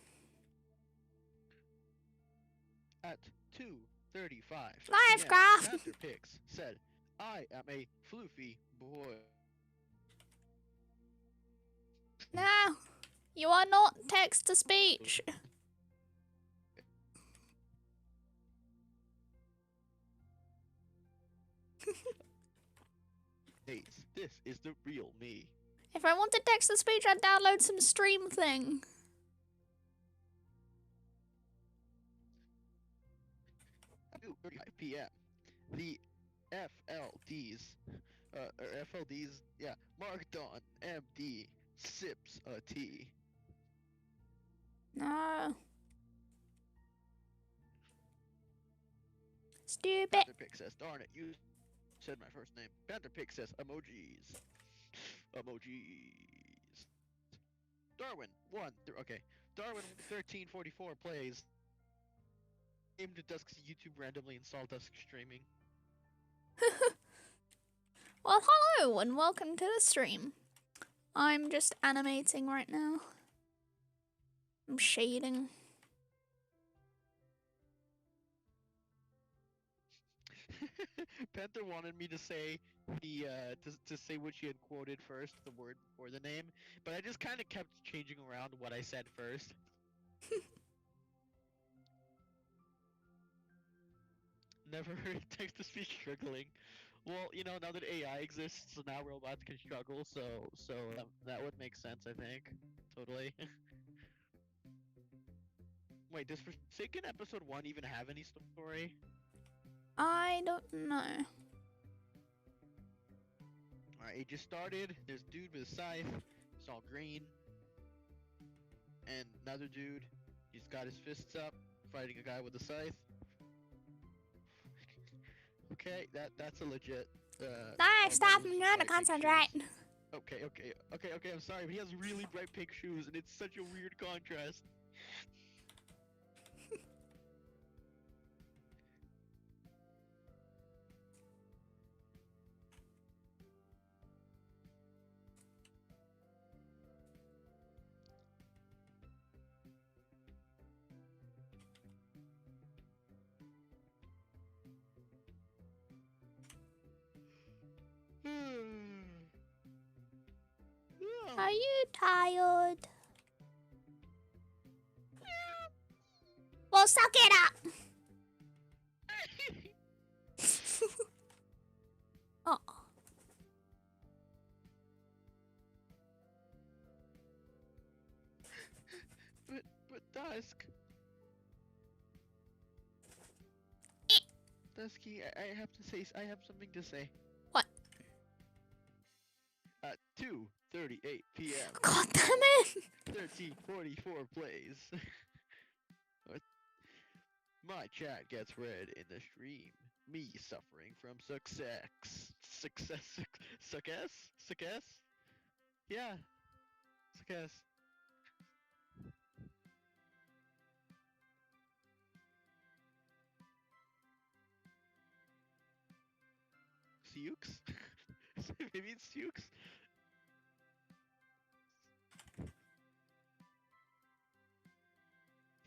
At 2:35 Live p.m., graph. Panther Pix said, I am a floofy boy. No, you are not text to speech. Ace, this is the real me. If I wanted text to speech, I'd download some stream thing. 2:35 p.m. The FLDs, yeah, marked on MD sips a tea. No. Stupid. Panther Pig says, darn it, you said my first name. Panther Pig says, emojis. Emojis. Darwin, okay. Darwin 1344 plays. Came to Dusk's YouTube randomly and saw Dusk streaming. Well, hello and welcome to the stream. I'm just animating right now. I'm shading. Panther wanted me to say the to say what she had quoted first, the word before the name, but I just kind of kept changing around what I said first. Never heard text to speech struggling. Well, you know, now that AI exists, so now robots can struggle, so that would make sense, I think. Totally. Wait, does Forsaken episode 1 even have any story? I don't know. Alright, it just started. There's a dude with a scythe. It's all green. And another dude. He's got his fists up, fighting a guy with a scythe. Okay, that's a legit. Nice, stop! those I'm trying to bright pink concentrate. shoes. Okay, I'm sorry, but he has really bright pink shoes, and it's such a weird contrast. Are you tired? Well, suck it up! Oh. But Dusk. Dusky, I have to say, I have something to say. What? At 2:38 p.m. God damn it! 1344 plays. My chat gets read in the stream. Me suffering from success? Yeah, success. Sukes? Maybe it's Sukes?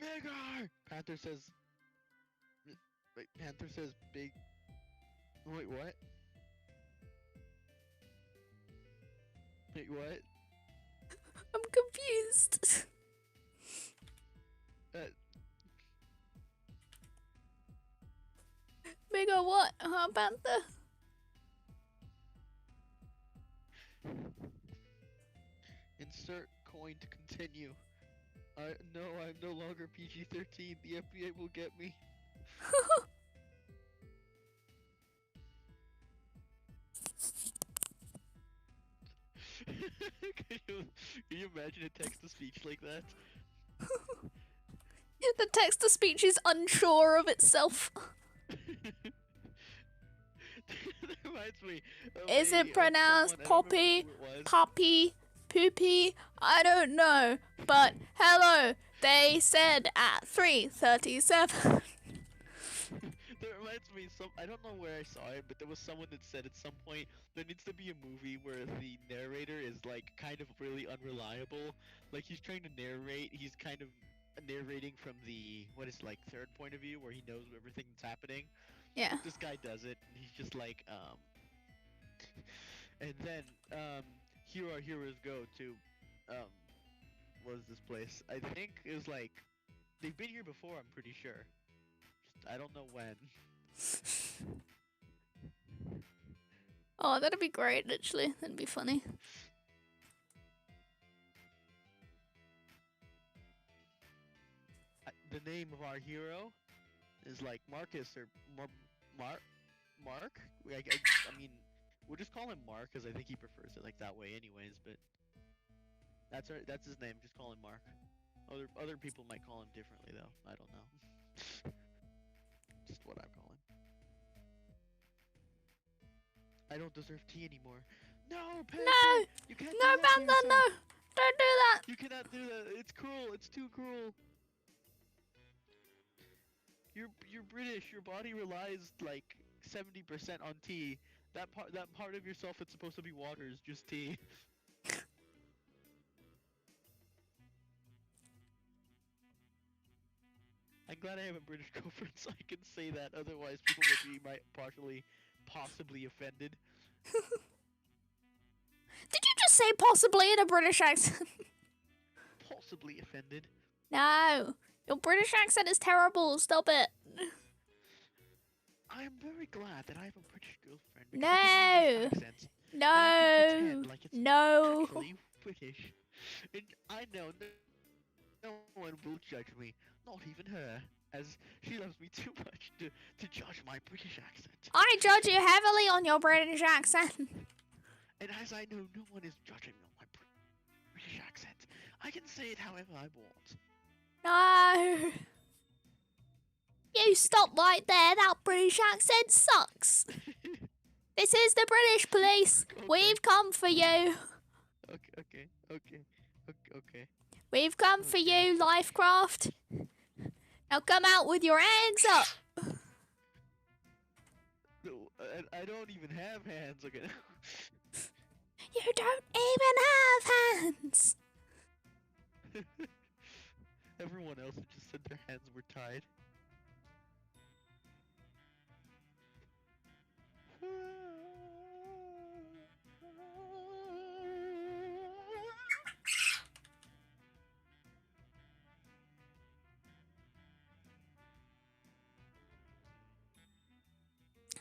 Vigor! Panther says. Wait, Panther says big. Wait, what? Wait, what? I'm confused. Uh, Bigger what? Huh, Panther? Insert coin to continue. No, I'm no longer PG-13. The FBI will get me. Can you imagine a text-to-speech like that? The text-to-speech is unsure of itself. That reminds me of Is it pronounced someone, I don't Poppy, remember who it was. Poppy, Poopy? I don't know. But hello, they said at 3:37. That reminds me, I don't know where I saw it, but there was someone that said at some point there needs to be a movie where the narrator is like kind of really unreliable. Like he's trying to narrate, he's kind of narrating from the third point of view where he knows everything that's happening. Yeah. This guy does it, and he's just like and then here our heroes go to what is this place? I think it was like they've been here before, I'm pretty sure. I don't know when. Oh, that'd be great, actually. That'd be funny. The name of our hero is like Marcus or Mark. I mean, we'll just call him Mark because I think he prefers it like that way, anyways. But that's his name. Just call him Mark. Other people might call him differently though. I don't know. Just what I'm calling. I don't deserve tea anymore. No, Panther! No! You can't No, do that to Panther, no! yourself. Don't do that! You cannot do that. It's cruel. It's too cruel. You're British. Your body relies like 70% on tea. That part of yourself that's supposed to be water is just tea. I'm glad I have a British girlfriend so I can say that. Otherwise, people would be possibly offended. Did you just say possibly in a British accent? Possibly offended. No. Your British accent is terrible. Stop it. I'm very glad that I have a British girlfriend. No. Accent. No. Pretend like it's No. actually British. And I know no one will judge me, not even her, as she loves me too much to judge my British accent. I judge you heavily on your British accent. And as I know no one is judging me on my British accent, I can say it however I want. No. You stop right there. That British accent sucks. This is the British police. Okay. We've come for you. Okay. We've come for you, Lifecraft. Now come out with your hands up. No, I don't even have hands. Okay. You don't even have hands. Everyone else had just said their hands were tied.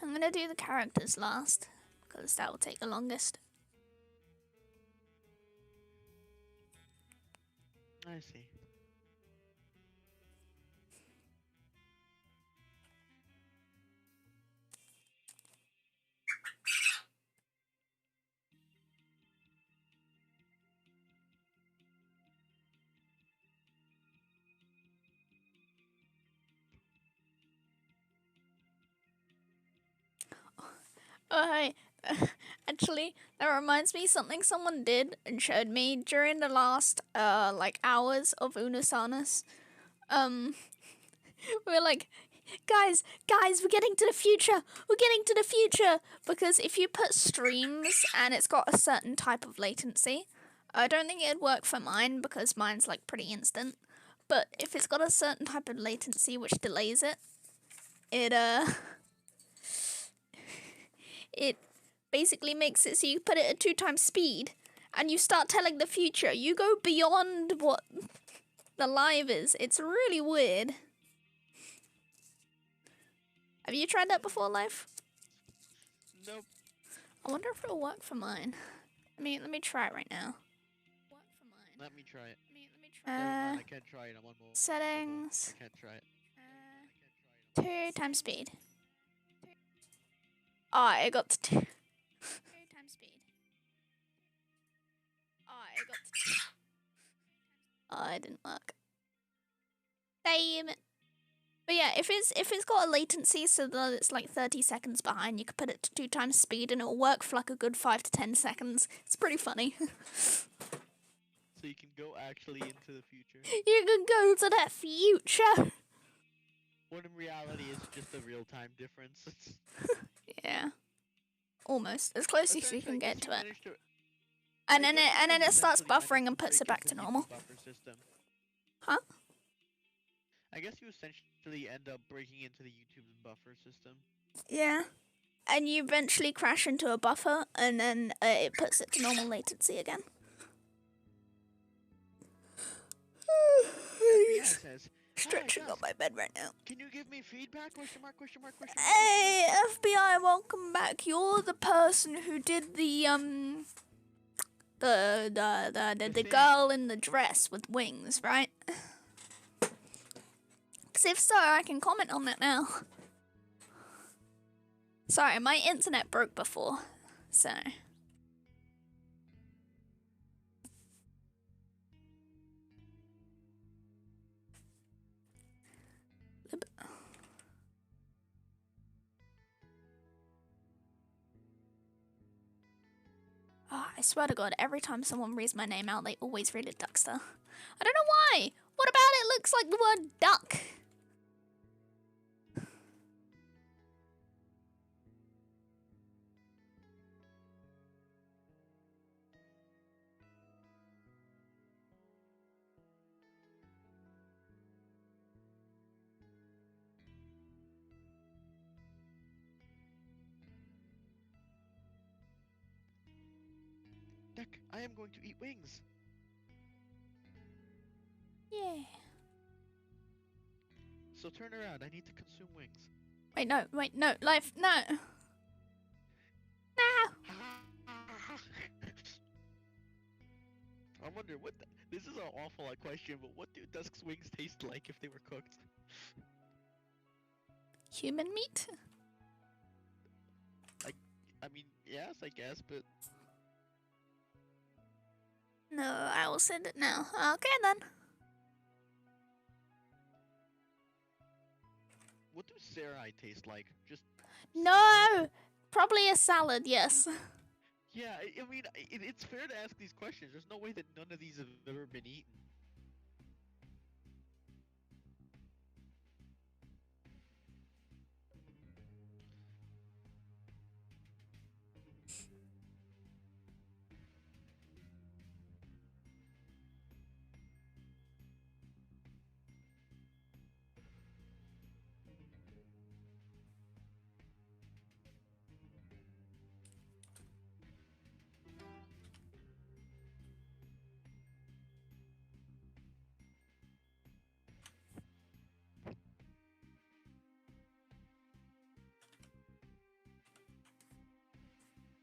I'm gonna do the characters last, because that will take the longest. I see. Oh, hey. Actually, that reminds me something someone did and showed me during the last like hours of Unasanas. Um, we were like, guys, we're getting to the future. We're getting to the future because if you put streams and it's got a certain type of latency, I don't think it'd work for mine because mine's like pretty instant. But if it's got a certain type of latency which delays it, it it basically makes it so you put it at 2 times speed and you start telling the future. You go beyond what the live is. It's really weird. Have you tried that before, Life? Nope. I wonder if it'll work for mine. Let me try it right now. Work for mine. Let me try it. Let me Never try. mind, I can't try it. I'm on mobile. Settings. I can't try it. 2 times speed. Ah, it got to 2. 2 times speed. Ah, it got to 2. Oh, it didn't work. Damn it. But yeah, if it's got a latency so that it's like 30 seconds behind, you could put it to 2 times speed and it'll work for like a good 5 to 10 seconds. It's pretty funny. So you can go actually into the future. You can go to the future. When in reality, it's just a real-time difference. Yeah. Almost. As close as you Essentially, can I get guess to you it. managed to- And I then guess you it starts essentially buffering managed and to puts it break back to into the normal. YouTube buffer system. Huh? I guess you essentially end up breaking into the YouTube's buffer system. Yeah. And you eventually crash into a buffer and then it puts it to normal latency again. FBI says, Stretching "Hi, on my bed right now. can you give me feedback? Question mark, question mark, question mark. Hey, FBI, welcome back. You're the person who did the thing. girl in the dress with wings, right? Because if so, I can comment on that now. Sorry, my internet broke before, so. Oh, I swear to God, every time someone reads my name out, they always read it Duckster. I don't know why. What about it looks like the word duck? Duck, I am going to eat wings. Yeah. So turn around. I need to consume wings. Wait, no, life, no. No. I wonder what this is an awful question, but what do Dusk's wings taste like if they were cooked? Human meat? I mean, yes, I guess, but No, I will send it now. Okay then. what do serai taste like? Just No! Probably a salad, yes. yeah. I mean, it's fair to ask these questions. There's no way that none of these have ever been eaten.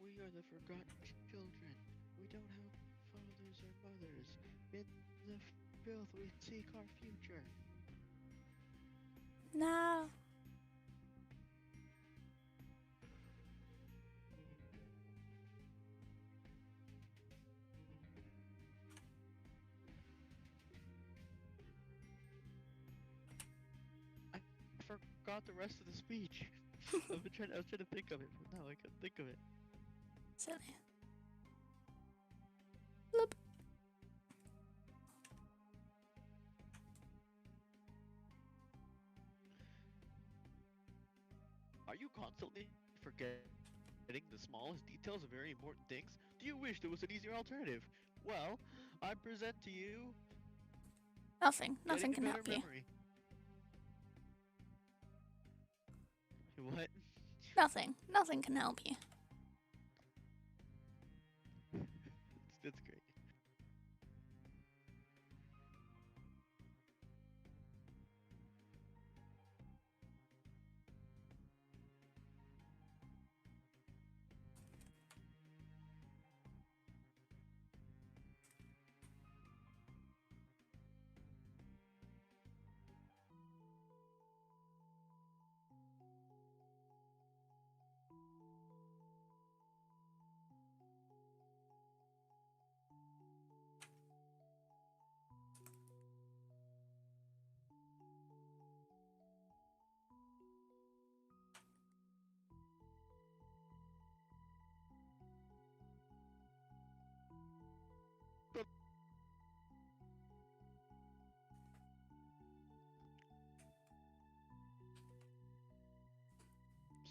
We are the forgotten children. We don't have fathers or mothers. In the filth, we seek our future. No. I forgot the rest of the speech. I was trying to think of it, but no, I couldn't think of it. Silly. Bloop. Are you constantly forgetting the smallest details of very important things? Do you wish there was an easier alternative? Well, I present to you Nothing. Nothing getting can a help better you. memory. What? Nothing. Nothing can help you. That's great.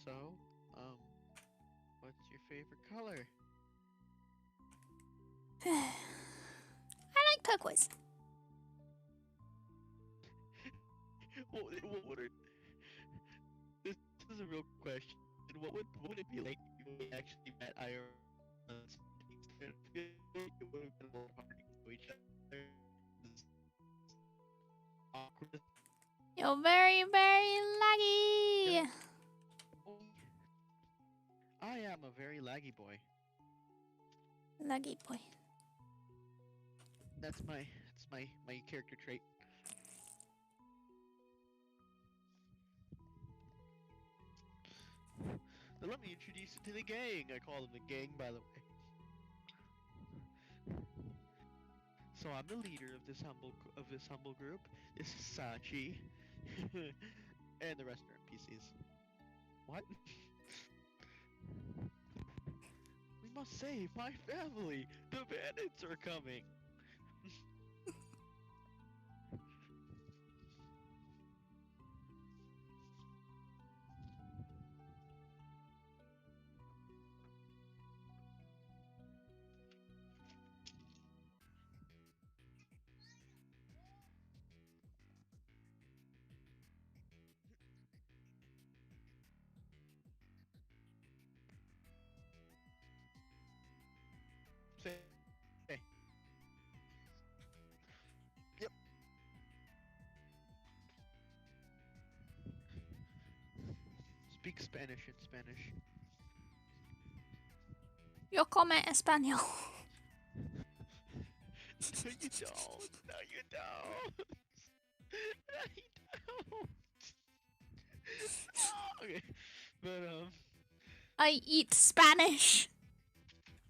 So, what's your favorite color? I like turquoise. What are this is a real question. What would it be like if we actually met IRL? I feel like it would have been a little hard to know each other. It's awkward. You're very, very laggy. I am a very laggy boy. Laggy boy. That's my character trait. Now let me introduce you to the gang. I call them the gang, by the way. So I'm the leader of this humble group. This is Sachi, and the rest are NPCs. What? We must save my family. The bandits are coming. Say, hey. Yep. Speak Spanish in Spanish. Yo come español. No, you don't. No, you don't. No, you don't. No. Okay, but I eat Spanish.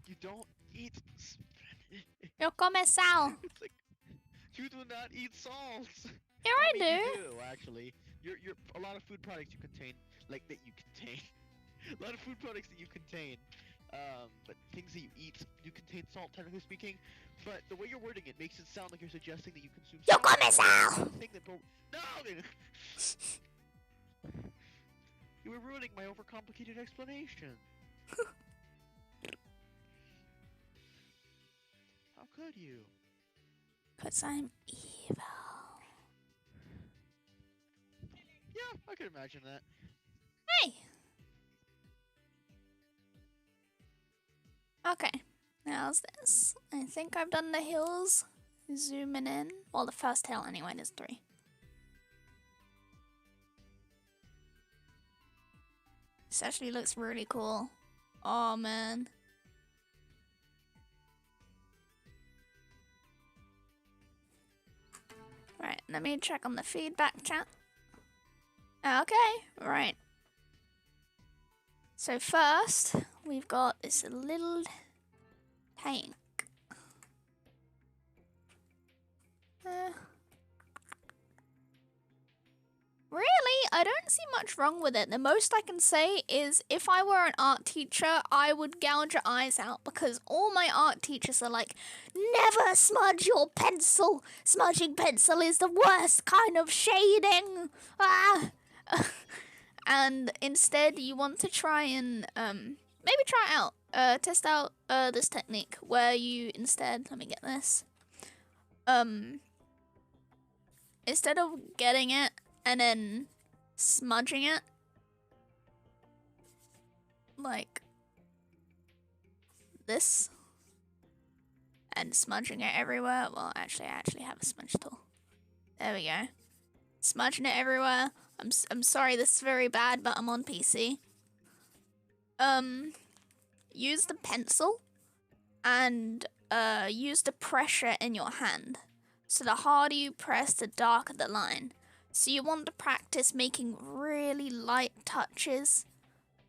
you don't eat Spanish. Yo come sal. It's like you do not eat salt. Here I I mean, do. you do actually. You're a lot of food products you contain, like that you contain. A lot of food products that you contain. But things that you eat do contain salt, technically speaking. But the way you're wording it makes it sound like you're suggesting that you consume Yo salt. come sal. Thing that no! You were ruining my overcomplicated explanation. How could you? 'Cause I'm evil. Yeah, I could imagine that. Hey. Okay. How's this? I think I've done the hills. Zooming in. Well, the first hill anyway, there's 3. This actually looks really cool. Oh, man. Right, let me check on the feedback chat. Okay, right. So first, we've got this little tank. Really, I don't see much wrong with it. The most I can say is if I were an art teacher, I would gouge your eyes out because all my art teachers are like, never smudge your pencil. Smudging pencil is the worst kind of shading. Ah. And instead, you want to try and maybe try out, test out this technique where you instead, let me get this. Instead of getting it and then smudging it like this and smudging it everywhere. Well, actually, I actually have a smudge tool. There we go. Smudging it everywhere. I'm sorry, this is very bad, but I'm on PC. Use the pencil and use the pressure in your hand. So the harder you press, the darker the line. So you want to practice making really light touches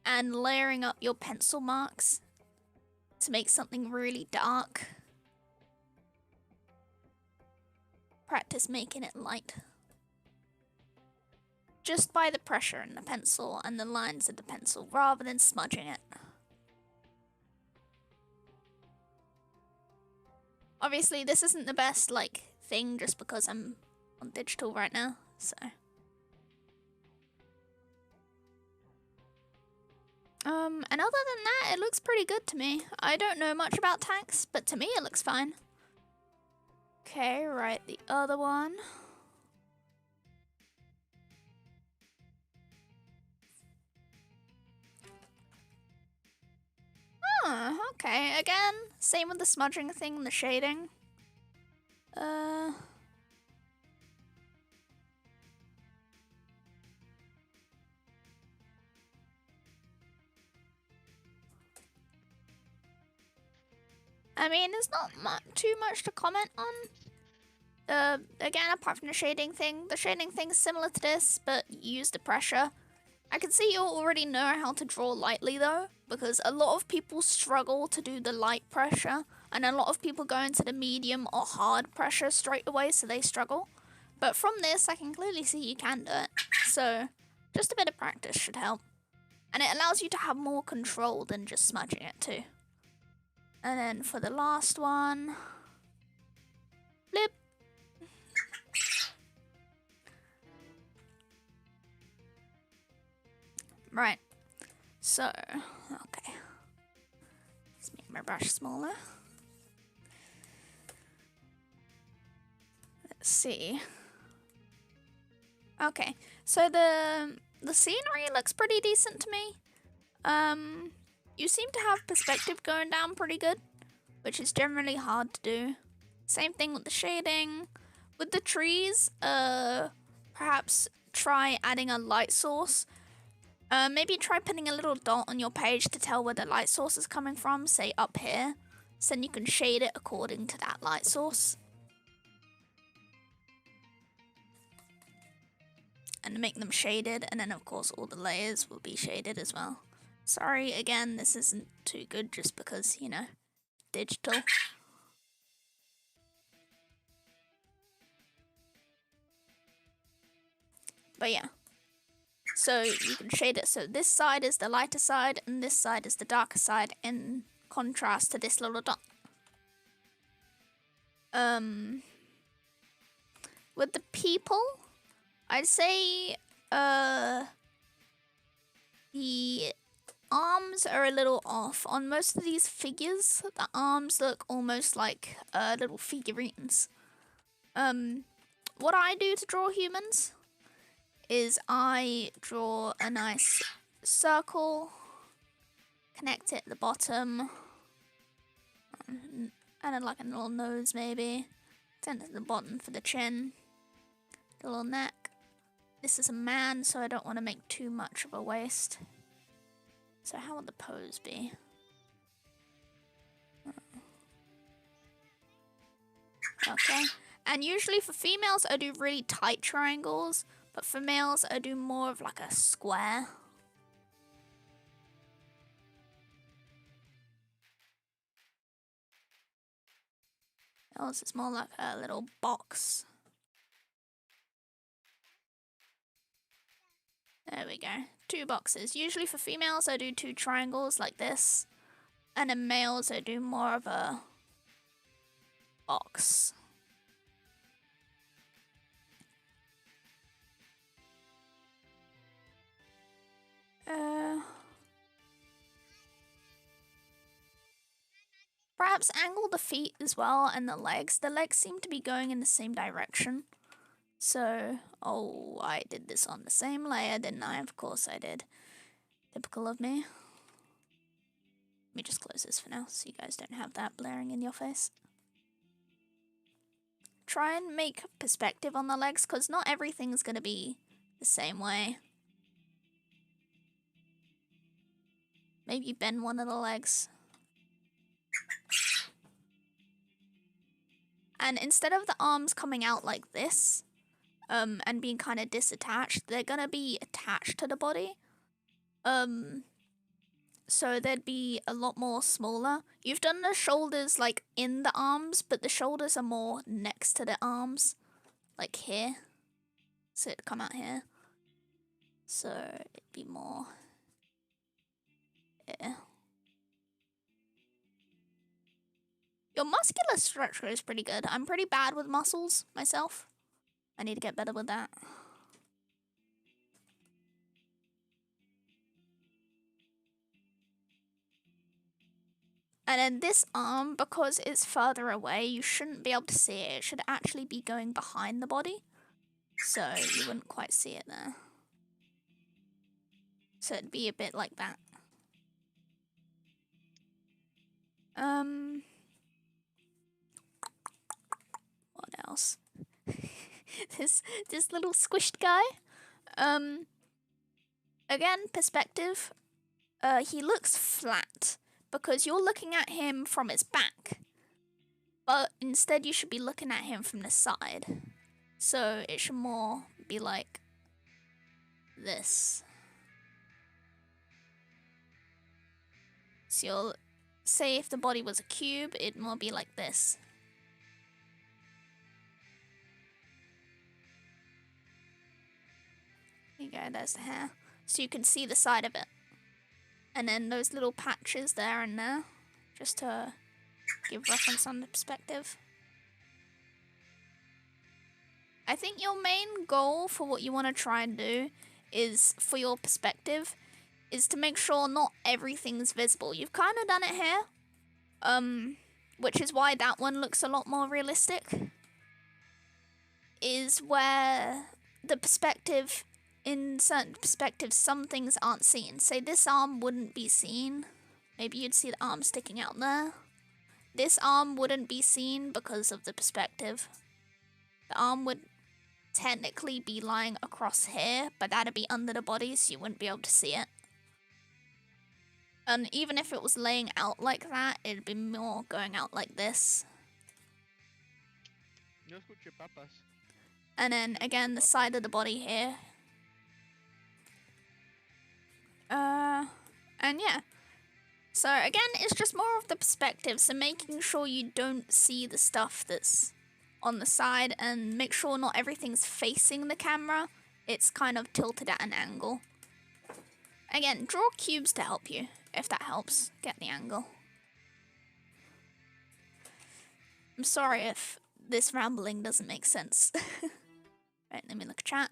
and layering up your pencil marks to make something really dark. Practice making it light. Just by the pressure in the pencil and the lines of the pencil rather than smudging it. Obviously, this isn't the best, thing just because I'm on digital right now, so. And other than that, it looks pretty good to me. I don't know much about tanks, but to me it looks fine. Okay, right, the other one. Oh, okay, again, same with the smudging thing and the shading. I mean, there's not too much to comment on. Again, apart from the shading thing's similar to this, but use the pressure. I can see you already know how to draw lightly though, because a lot of people struggle to do the light pressure, and a lot of people go into the medium or hard pressure straight away, so they struggle. But from this, I can clearly see you can do it. So, just a bit of practice should help. And it allows you to have more control than just smudging it too. And then for the last one, blip. Right, so, okay. Let's make my brush smaller. Let's see. Okay, so the scenery looks pretty decent to me. You seem to have perspective going down pretty good, which is generally hard to do. Same thing with the shading. With the trees, perhaps try adding a light source. Maybe try putting a little dot on your page to tell where the light source is coming from, say up here. So then you can shade it according to that light source. And make them shaded, and then of course all the layers will be shaded as well. Sorry, again, this isn't too good just because, you know, digital. But yeah. So you can shade it so this side is the lighter side and this side is the darker side in contrast to this little dot. With the people, I'd say the arms are a little off. On most of these figures, the arms look almost like little figurines. What I do to draw humans is I draw a nice circle, connect it at the bottom, and then like a little nose maybe, send it to the bottom for the chin, the little neck. This is a man, so I don't want to make too much of a waist. So how would the pose be? Okay, and usually for females I do really tight triangles, but for males I do more of like a square. Males is more like a little box. There we go. 2 boxes. Usually for females, I do 2 triangles like this. And in males, I do more of a box. Perhaps angle the feet as well and the legs. The legs seem to be going in the same direction. So, oh, I did this on the same layer, didn't I? Of course I did. Typical of me. Let me just close this for now so you guys don't have that blaring in your face. Try and make perspective on the legs because not everything's going to be the same way. Maybe bend one of the legs. And instead of the arms coming out like this, and being kind of disattached, they're gonna be attached to the body. So they'd be a lot more smaller. You've done the shoulders like in the arms, but the shoulders are more next to the arms, like here. So it'd come out here. So it'd be more. Yeah. Your muscular structure is pretty good. I'm pretty bad with muscles myself. I need to get better with that. And then this arm, because it's further away, you shouldn't be able to see it. It should actually be going behind the body. So you wouldn't quite see it there. So it'd be a bit like that. What else? this little squished guy. Again, perspective. He looks flat because you're looking at him from his back, but instead you should be looking at him from the side. So it should more be like this. So you'll say if the body was a cube, it'd more be like this. There you go, there's the hair. So you can see the side of it. And then those little patches there and there, just to give reference on the perspective. I think your main goal for what you want to try and do is, for your perspective, is to make sure not everything's visible. You've kind of done it here, which is why that one looks a lot more realistic, is where the perspective, in certain perspectives, some things aren't seen. Say this arm wouldn't be seen. Maybe you'd see the arm sticking out there. This arm wouldn't be seen because of the perspective. The arm would technically be lying across here, but that'd be under the body, so you wouldn't be able to see it. And even if it was laying out like that, it'd be more going out like this. And then again, the side of the body here. And yeah. So again, it's just more of the perspective, so making sure you don't see the stuff that's on the side, and make sure not everything's facing the camera. It's kind of tilted at an angle. Again, draw cubes to help you, if that helps get the angle. I'm sorry if this rambling doesn't make sense. Right, let me look at chat.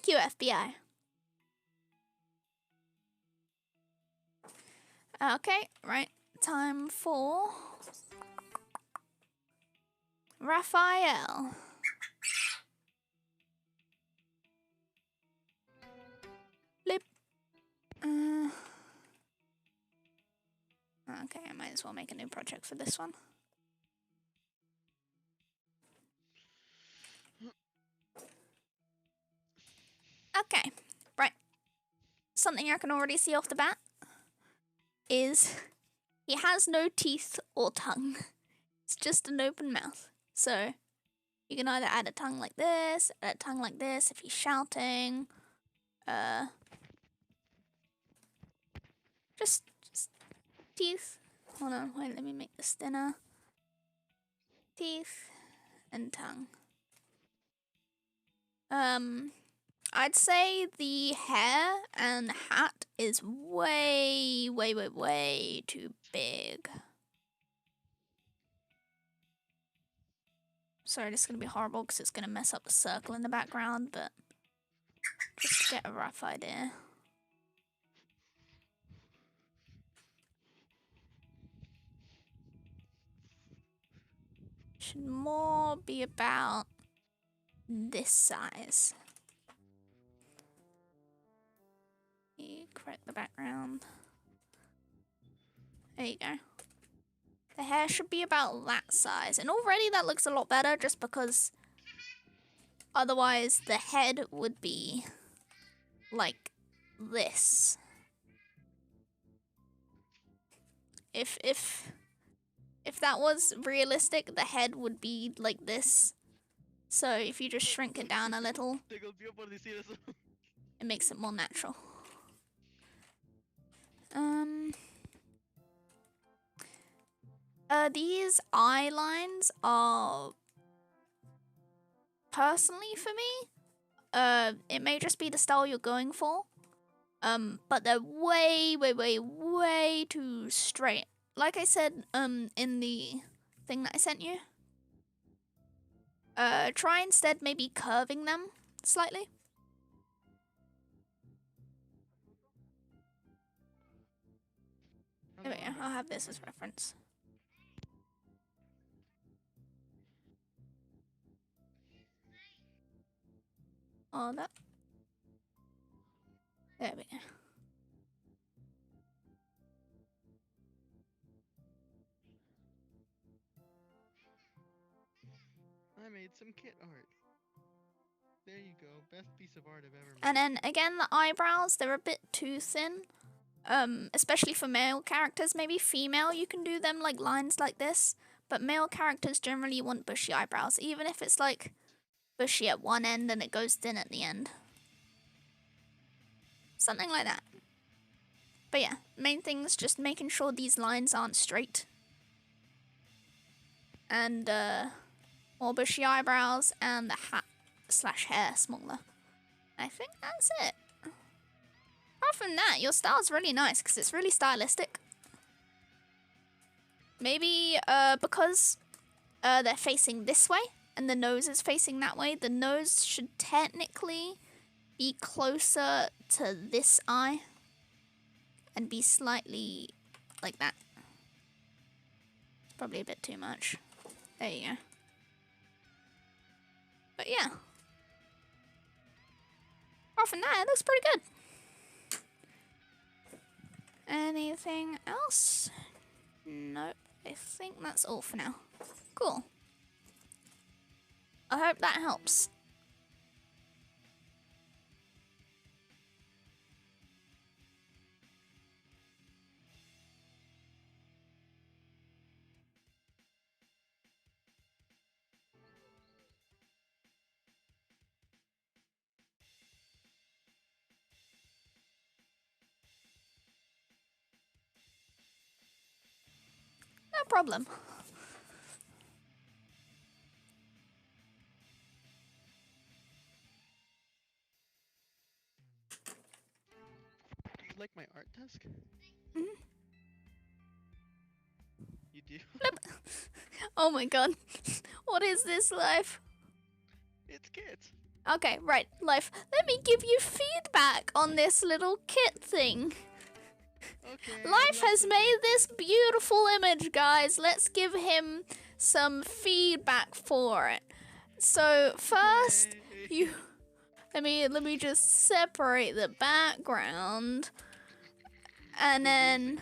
Thank you, FBI. Okay, right. Time for Raphael. Blip. Okay, I might as well make a new project for this one. Okay, right. Something I can already see off the bat is he has no teeth or tongue. It's just an open mouth. So you can either add a tongue like this, add a tongue like this if he's shouting. Just teeth. Hold on, wait, let me make this thinner. Teeth. and tongue. I'd say the hair and hat is way too big. Sorry, this is gonna be horrible because it's gonna mess up the circle in the background, but just to get a rough idea. Should more be about this size. Correct the background. There you go. The hair should be about that size. And already that looks a lot better just because otherwise the head would be like this. If that was realistic, the head would be like this. So if you just shrink it down a little, it makes it more natural. These eye lines are personally for me. It may just be the style you're going for. But they're way too straight. Like I said, in the thing that I sent you. Try instead maybe curving them slightly. There we go, I'll have this as reference. Oh, that. There we go. I made some kit art. There you go, best piece of art I've ever made. And then again, the eyebrows, they're a bit too thin. Especially for male characters. Maybe female, you can do them like lines like this. But male characters generally want bushy eyebrows, even if it's like bushy at one end and it goes thin at the end. Something like that. But yeah, main thing is just making sure these lines aren't straight. And more bushy eyebrows and the hat / hair smaller. I think that's it. Apart from that, your style's really nice because it's really stylistic. Maybe because they're facing this way and the nose is facing that way, the nose should technically be closer to this eye and be slightly like that. It's probably a bit too much. There you go. But yeah. Apart from that, it looks pretty good. Anything else? Nope. I think that's all for now. Cool. I hope that helps. No problem. Do you like my art desk? Mhm. You do? Oh my god. What is this, Life? It's kit. Okay, right, Life. Let me give you feedback on this little kit thing. Okay. Life has made this beautiful image, guys. Let's give him some feedback for it. So first, let me just separate the background, and then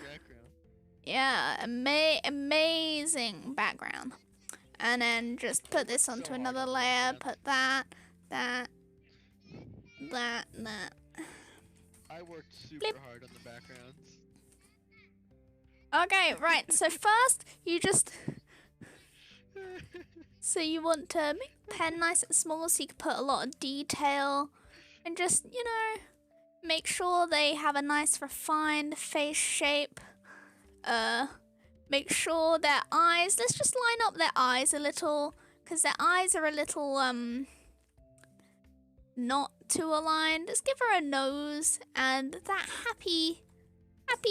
yeah, amazing background, and then just put this onto another layer. Put that. I worked super Blip. hard on the backgrounds. Okay, right. So first, you just so you want to make the pen nice and small so you can put a lot of detail and just, you know, make sure they have a nice refined face shape. Make sure their eyes, let's just line up their eyes a little because their eyes are a little not too aligned. Let's give her a nose and that happy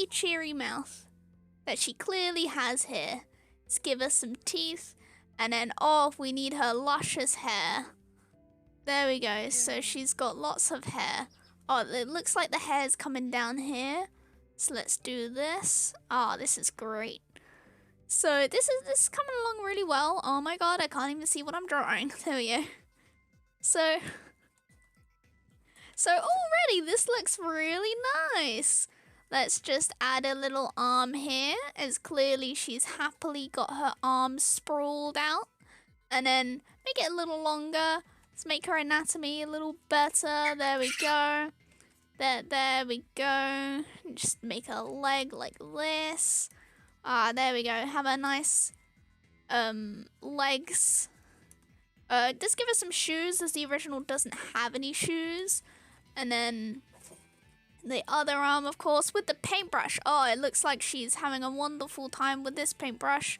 cheery mouth that she clearly has here. Let's give her some teeth, and then we need her luscious hair. There we go. So she's got lots of hair. Oh, it looks like the hair's coming down here. So let's do this. This is great. So this is coming along really well. Oh my god, I can't even see what I'm drawing. There we go. So already this looks really nice. Let's just add a little arm here, as clearly she's happily got her arms sprawled out. And then make it a little longer. Let's make her anatomy a little better. There we go. There we go. Just make her leg like this. There we go. Have a nice legs. Just give her some shoes, as the original doesn't have any shoes. And then the other arm, of course, with the paintbrush. Oh, it looks like she's having a wonderful time with this paintbrush.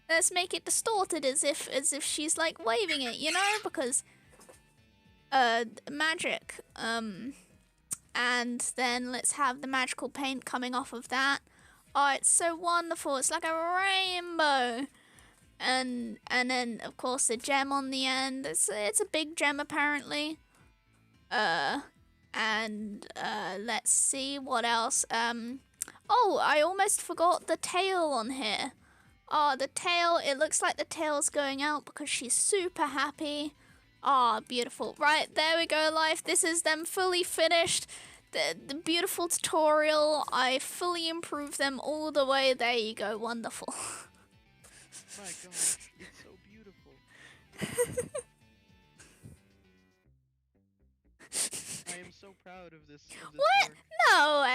Let's make it distorted as if she's like waving it, you know, because magic. And then let's have the magical paint coming off of that. Oh, it's so wonderful. It's like a rainbow. And then of course the gem on the end. It's a big gem apparently. Let's see what else. Oh, I almost forgot the tail on here. Oh, the tail, it looks like the tail's going out because she's super happy. Ah, beautiful. Right, there we go, life. This is them fully finished. The beautiful tutorial. I fully improved them all the way. There you go, wonderful. My gosh, it's so beautiful. I am so proud of this. What? Work. No,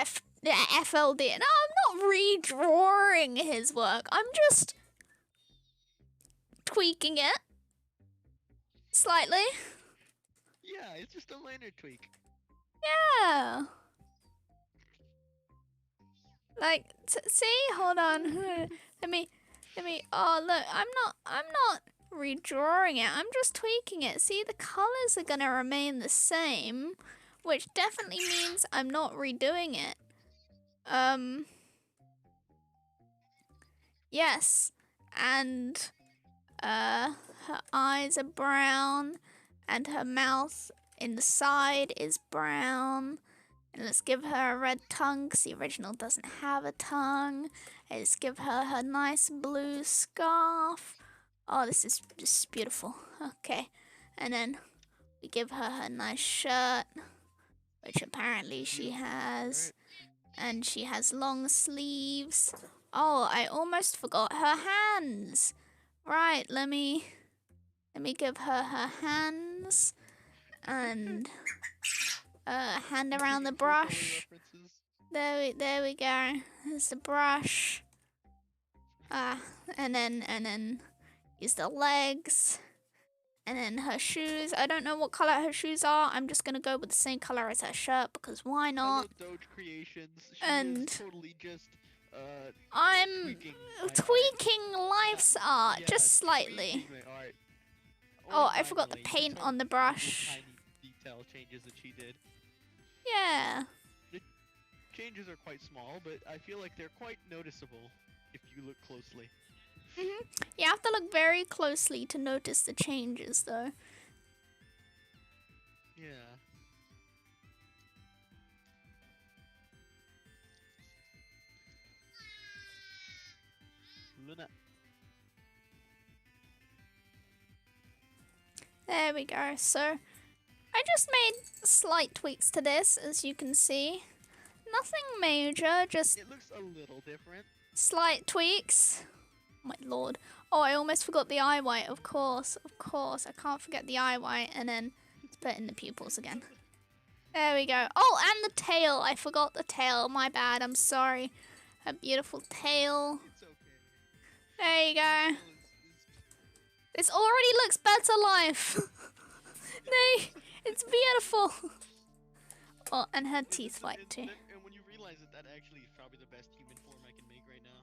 FLD. No, I'm not redrawing his work. I'm just tweaking it slightly. Yeah, it's just a liner tweak. Yeah. Like, see? Hold on. Let me. Oh, look. I'm not redrawing it. I'm just tweaking it. See, the colors are gonna remain the same, which definitely means I'm not redoing it. Yes. And her eyes are brown, and her mouth in the side is brown. And let's give her a red tongue, because the original doesn't have a tongue. And let's give her her nice blue scarf. Oh, this is just beautiful. Okay. And then we give her her nice shirt, which apparently she has. And she has long sleeves. Oh, I almost forgot her hands. Right, let me give her her hands. And hand around the brush. There we go. There's the brush. And then use the legs. And then her shoes. I don't know what color her shoes are. I'm just gonna go with the same color as her shirt because why not? Hello, Doge Creations. She And is totally just I'm tweaking life's art Yeah, just slightly. tweaking my art. Oh, Only I forgot the minimally, paint just on the little brush. Tiny detail changes that she did. Yeah. Changes are quite small, but I feel like they're quite noticeable if you look closely. You have to look very closely to notice the changes, though. Yeah. Luna. There we go. So, I just made slight tweaks to this, as you can see. Nothing major, just It looks a little different. slight tweaks. My lord. Oh, I almost forgot the eye white, of course. I can't forget the eye white, and then let's put in the pupils again. There we go. Oh, and the tail. I forgot the tail. My bad. I'm sorry. A beautiful tail. It's okay. There you go. Well, This already looks better, life. No, it's beautiful. Oh, and her teeth white too. And when you realize that actually is probably the best human form I can make right now.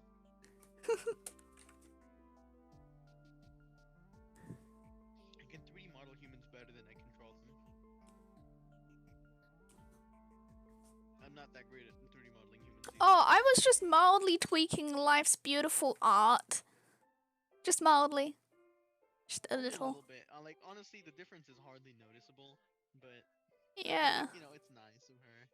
I'm not that great at 3D modeling humans. either. Oh, I was just mildly tweaking Life's Beautiful art. Just mildly. Just a Only little. bit. Like honestly, the difference is hardly noticeable, but Yeah. you know, it's nice of her.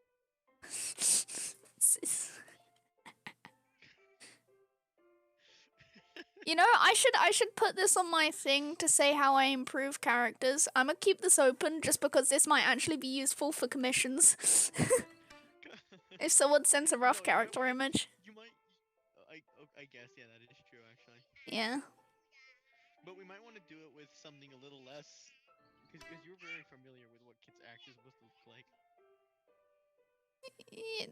You know, I should put this on my thing to say how I improve characters. I'm gonna keep this open just because this might actually be useful for commissions. If someone sends a rough No, character image. You might. I guess yeah, that is true actually. Yeah. But we might want to do it with something a little less, because you're very familiar with what kids actually supposed to look like.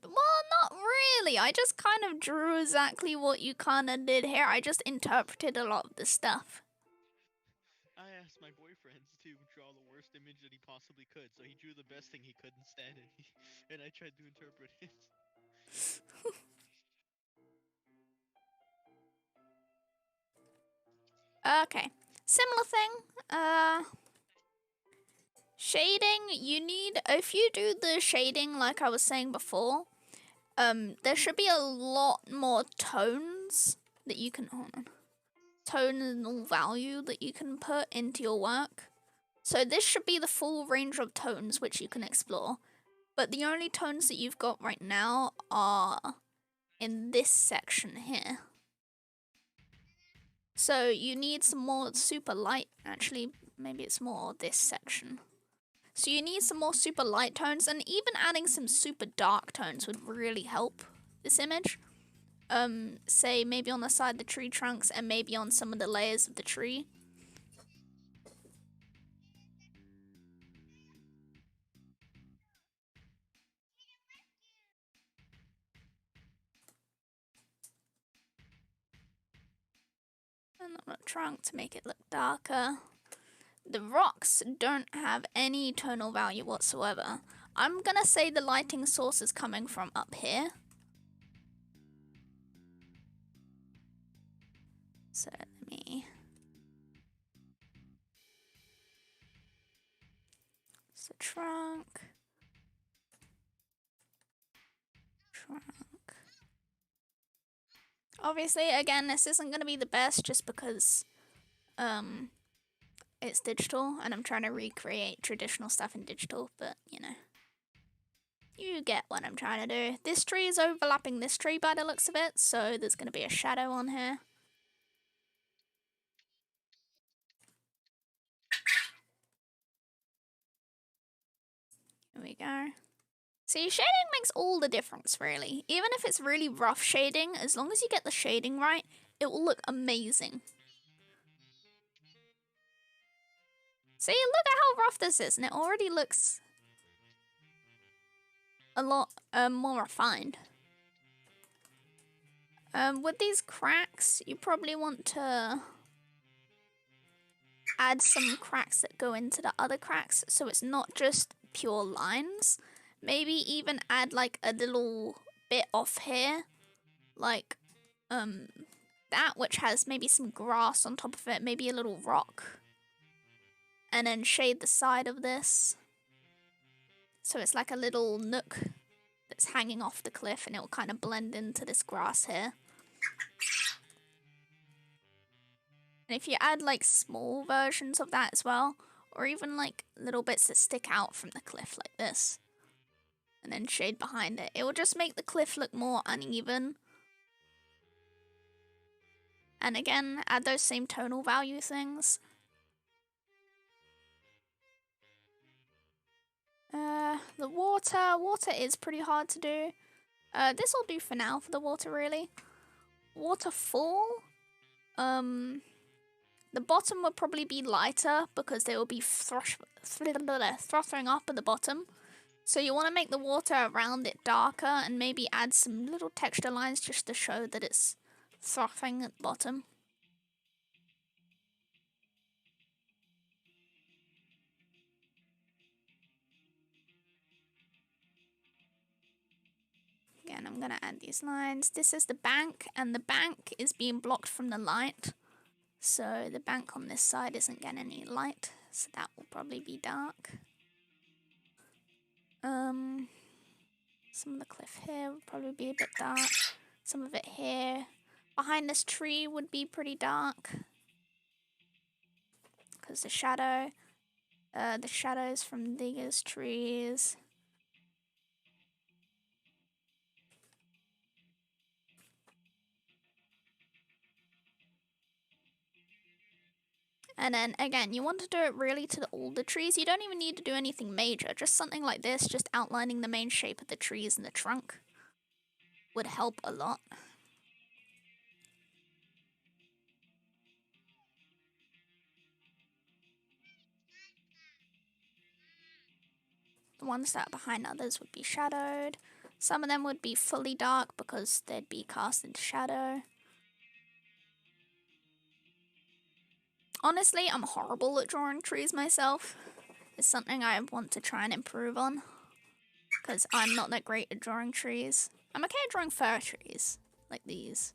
Well, not really. I just kind of drew exactly what you kind of did here. I just interpreted a lot of the stuff. I asked my boyfriend to draw the worst image that he possibly could, so he drew the best thing he could instead, and I tried to interpret it. Okay. Similar thing. Shading, you need, if you do the shading like I was saying before, there should be a lot more tones that you can, hold on, tonal value that you can put into your work. So this should be the full range of tones which you can explore. But the only tones that you've got right now are in this section here. So you need some more super light, actually, maybe it's more this section. So you need some more super light tones, and even adding some super dark tones would really help this image. Say maybe on the side of the tree trunks and maybe on some of the layers of the tree. And on the trunk to make it look darker. The rocks don't have any tonal value whatsoever. I'm gonna say the lighting source is coming from up here. So let me... So trunk. Obviously, again, this isn't gonna be the best just because it's digital and I'm trying to recreate traditional stuff in digital, but you know. You get what I'm trying to do. This tree is overlapping this tree by the looks of it, so there's going to be a shadow on here. Here we go. See, shading makes all the difference, really. Even if it's really rough shading, as long as you get the shading right, it will look amazing. See, look at how rough this is, and it already looks a lot more refined. With these cracks, you probably want to add some cracks that go into the other cracks, so it's not just pure lines. Maybe even add like a little bit off here, like that, which has maybe some grass on top of it, maybe a little rock. And then shade the side of this. So it's like a little nook that's hanging off the cliff, and it will kind of blend into this grass here. And if you add like small versions of that as well, or even like little bits that stick out from the cliff like this, and then shade behind it, it will just make the cliff look more uneven. And again, add those same tonal value things. The water is pretty hard to do. This will do for now for the water, really. Waterfall, the bottom will probably be lighter because they will be frothing up at the bottom. So you want to make the water around it darker and maybe add some little texture lines just to show that it's frothing at the bottom. Again, I'm going to add these lines. This is the bank, and the bank is being blocked from the light. So the bank on this side isn't getting any light, so that will probably be dark. Some of the cliff here would probably be a bit dark. Some of it here. Behind this tree would be pretty dark. Because the shadows from these trees. And then again, you want to do it really to all the trees. You don't even need to do anything major. Just something like this, just outlining the main shape of the trees and the trunk would help a lot. The ones that are behind others would be shadowed. Some of them would be fully dark because they'd be cast into shadow. Honestly, I'm horrible at drawing trees myself. It's something I want to try and improve on. Because I'm not that great at drawing trees. I'm okay at drawing fir trees. Like these.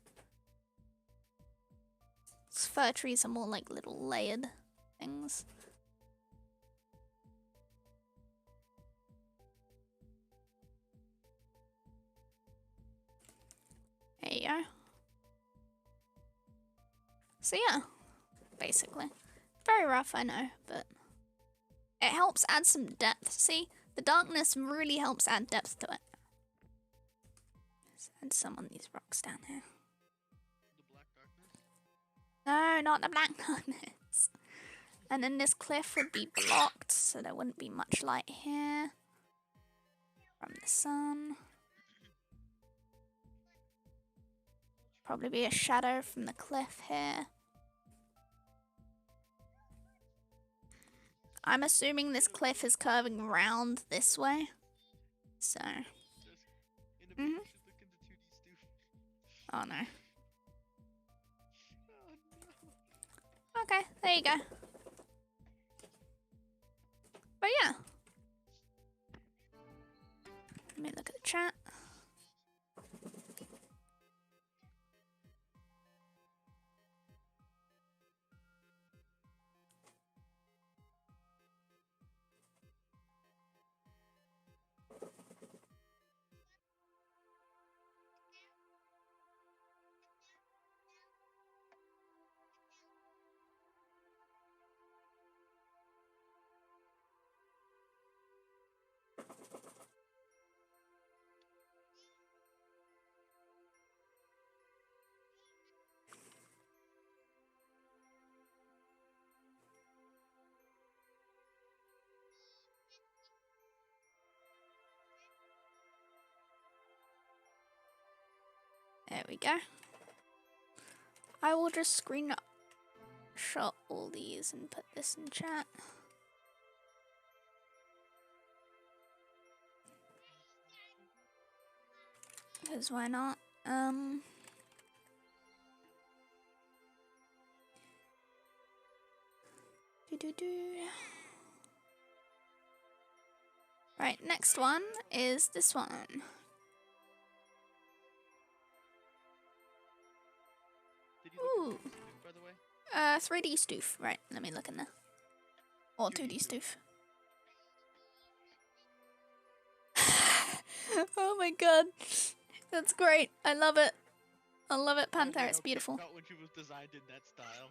Fir trees are more like little layered things. There you go. So yeah, basically. Very rough, I know, but it helps add some depth. See, the darkness really helps add depth to it. Let's add some on these rocks down here. The black darkness? No, not the black darkness. And then this cliff would be blocked, so there wouldn't be much light here from the sun. Probably be a shadow from the cliff here. I'm assuming this cliff is curving around this way. So. In a should look into 2D stoof. Oh no. Oh no. Okay, there you go. But yeah. Let me look at the chat. There we go. I will just screenshot all these and put this in chat. Because why not? Right, next one is this one. Did you look Ooh. at the stoof, by the way? 3D stoof. Right, let me look in there. Or 2D stoof. Oh my god. That's great. I love it. I love it, Panther. It's beautiful. Not when she was designed in that style.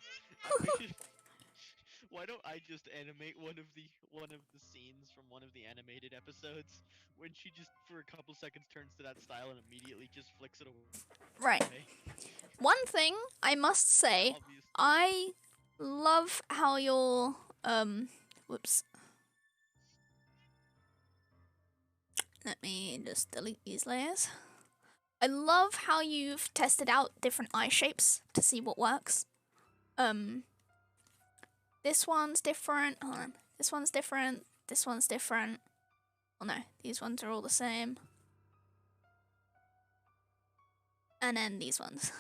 Why don't I just animate one of the scenes from one of the animated episodes when she just for a couple seconds turns to that style and immediately just flicks it away? Right. One thing I must say, Obviously. I love how your whoops. Let me just delete these layers. I love how you've tested out different eye shapes to see what works. This one's different. Hold on. This one's different. This one's different. Oh no, these ones are all the same. And then these ones.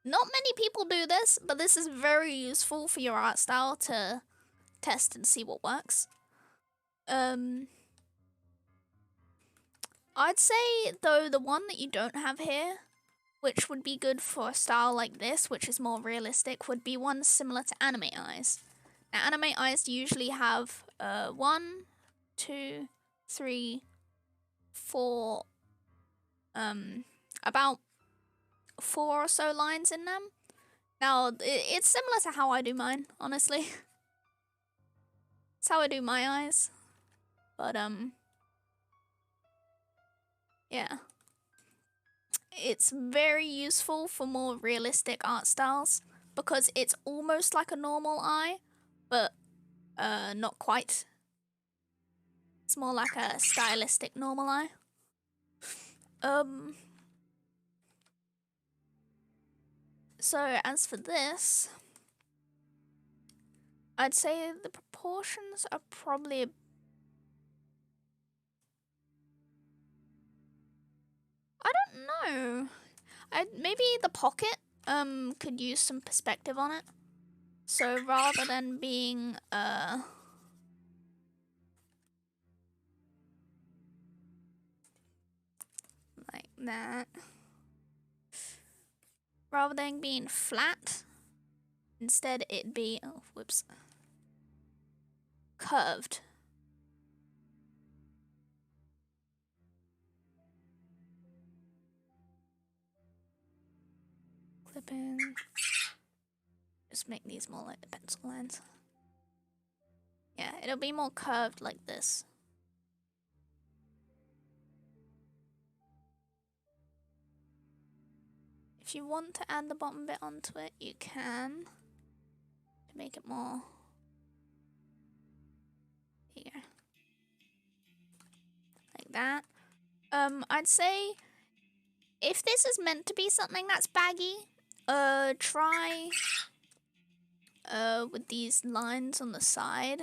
Not many people do this, but this is very useful for your art style to test and see what works. I'd say, though, the one that you don't have here, which would be good for a style like this, which is more realistic, would be one similar to anime eyes. Now, anime eyes usually have 1, 2, 3, for about 4 or so lines in them. Now, it's similar to how I do mine, honestly. It's how I do my eyes. But, yeah. It's very useful for more realistic art styles because it's almost like a normal eye, but not quite. It's more like a stylistic normal eye. So as for this, I'd say the proportions are probably I don't know. Maybe the pocket could use some perspective on it. So rather than being like that, rather than being flat, instead it'd be curved. Clip in. Just make these more like the pencil lines. Yeah, it'll be more curved like this. If you want to add the bottom bit onto it, you can. To make it more... Here. Like that. I'd say... If this is meant to be something that's baggy, try... with these lines on the side.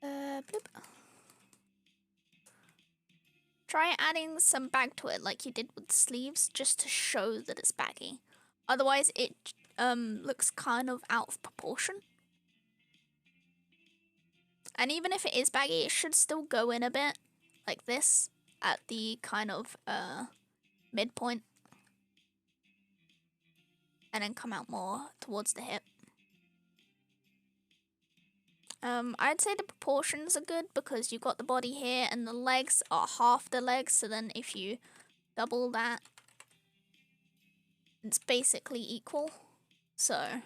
Bloop. Try adding some bag to it like you did with sleeves, just to show that it's baggy. Otherwise, it looks kind of out of proportion. And even if it is baggy, it should still go in a bit, like this, at the kind of midpoint. And then come out more towards the hip. I'd say the proportions are good because you've got the body here and the legs are half the legs, so then if you double that, it's basically equal. So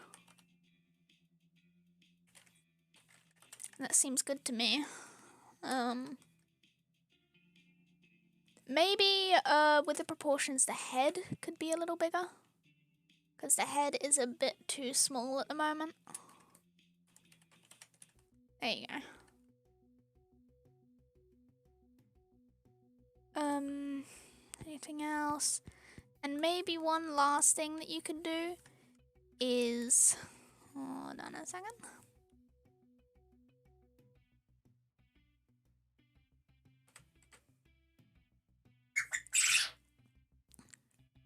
that seems good to me. Maybe with the proportions, the head could be a little bigger because the head is a bit too small at the moment. There you go. Anything else? And maybe one last thing that you could do is... Hold on a second.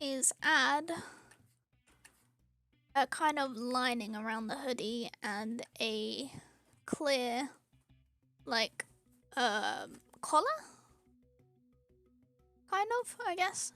Is add a kind of lining around the hoodie and a clear, like, collar? Kind of, I guess.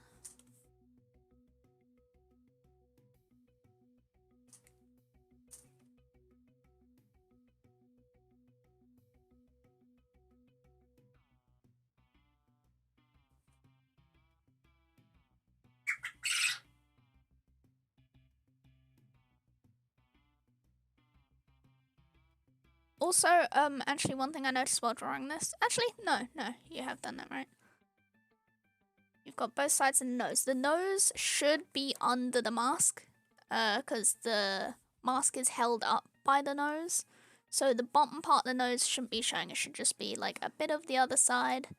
Also, actually one thing I noticed while drawing this, actually, no, you have done that right. You've got both sides of the nose. The nose should be under the mask, because the mask is held up by the nose. So the bottom part of the nose shouldn't be showing, it should just be like a bit of the other side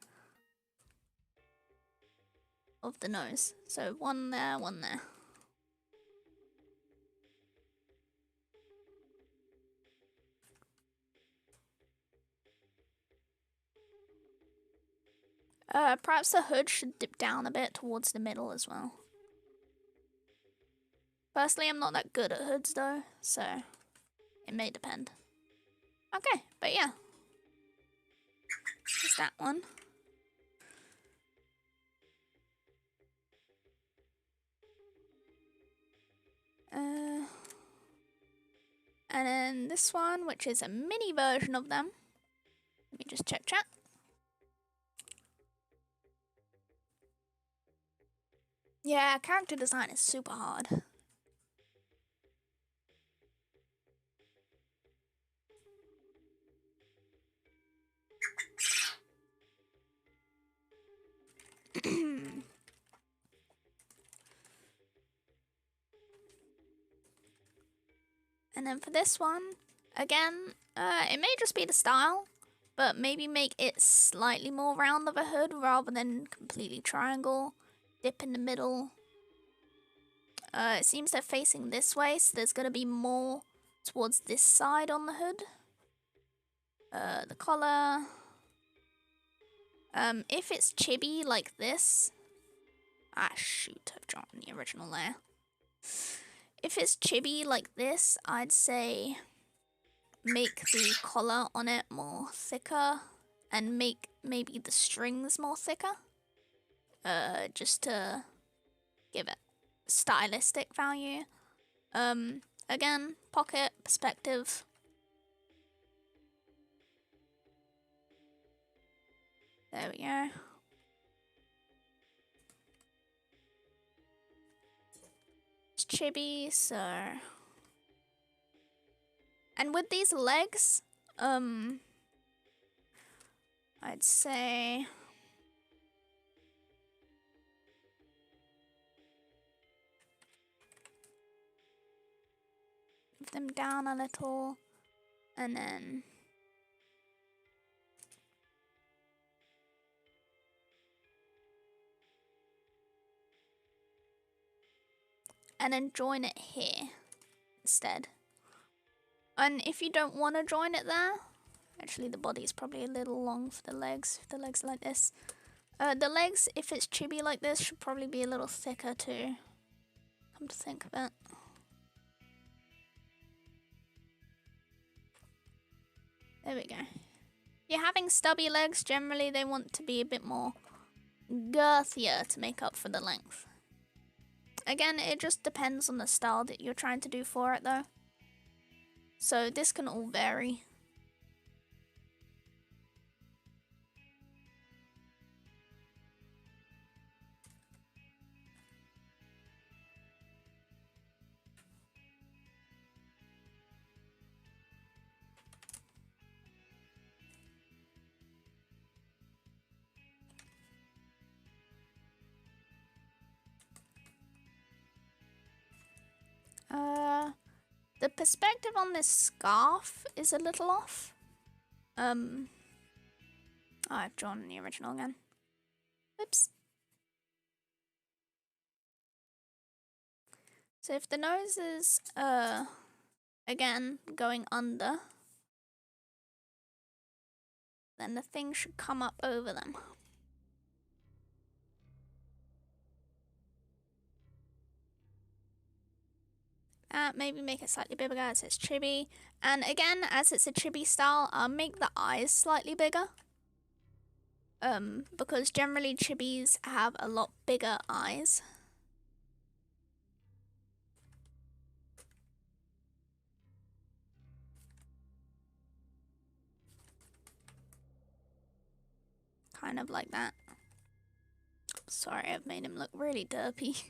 of the nose. So one there, one there. Perhaps the hood should dip down a bit towards the middle as well. Personally, I'm not that good at hoods though, so it may depend. Okay, but yeah. There's that one. And then this one, which is a mini version of them. Let me just check chat. Yeah, character design is super hard. And then for this one, again, it may just be the style, but maybe make it slightly more round of a hood rather than completely triangle. Dip in the middle. It seems they're facing this way, so there's going to be more towards this side on the hood. The collar. If it's chibi like this... Ah, shoot, I've drawn the original layer. If it's chibi like this, I'd say make the collar on it more thicker and make maybe the strings more thicker. Just to give it stylistic value. Again, pocket, perspective. There we go. It's chibi, so... And with these legs, I'd say... move them down a little, and then... and then join it here instead. And if you don't want to join it there, actually the body is probably a little long for the legs, if the legs are like this. The legs, if it's chibi like this, should probably be a little thicker too, come to think of it. There we go. You're having stubby legs, generally they want to be a bit more girthier to make up for the length. Again, it just depends on the style that you're trying to do for it though. So this can all vary. The perspective on this scarf is a little off. Oh, I've drawn the original again. Oops. So if the nose is, again, going under, then the thing should come up over them. Maybe make it slightly bigger as it's chibi. And again, as it's a chibi style, I'll make the eyes slightly bigger. Because generally chibis have a lot bigger eyes. Kind of like that. Sorry, I've made him look really derpy.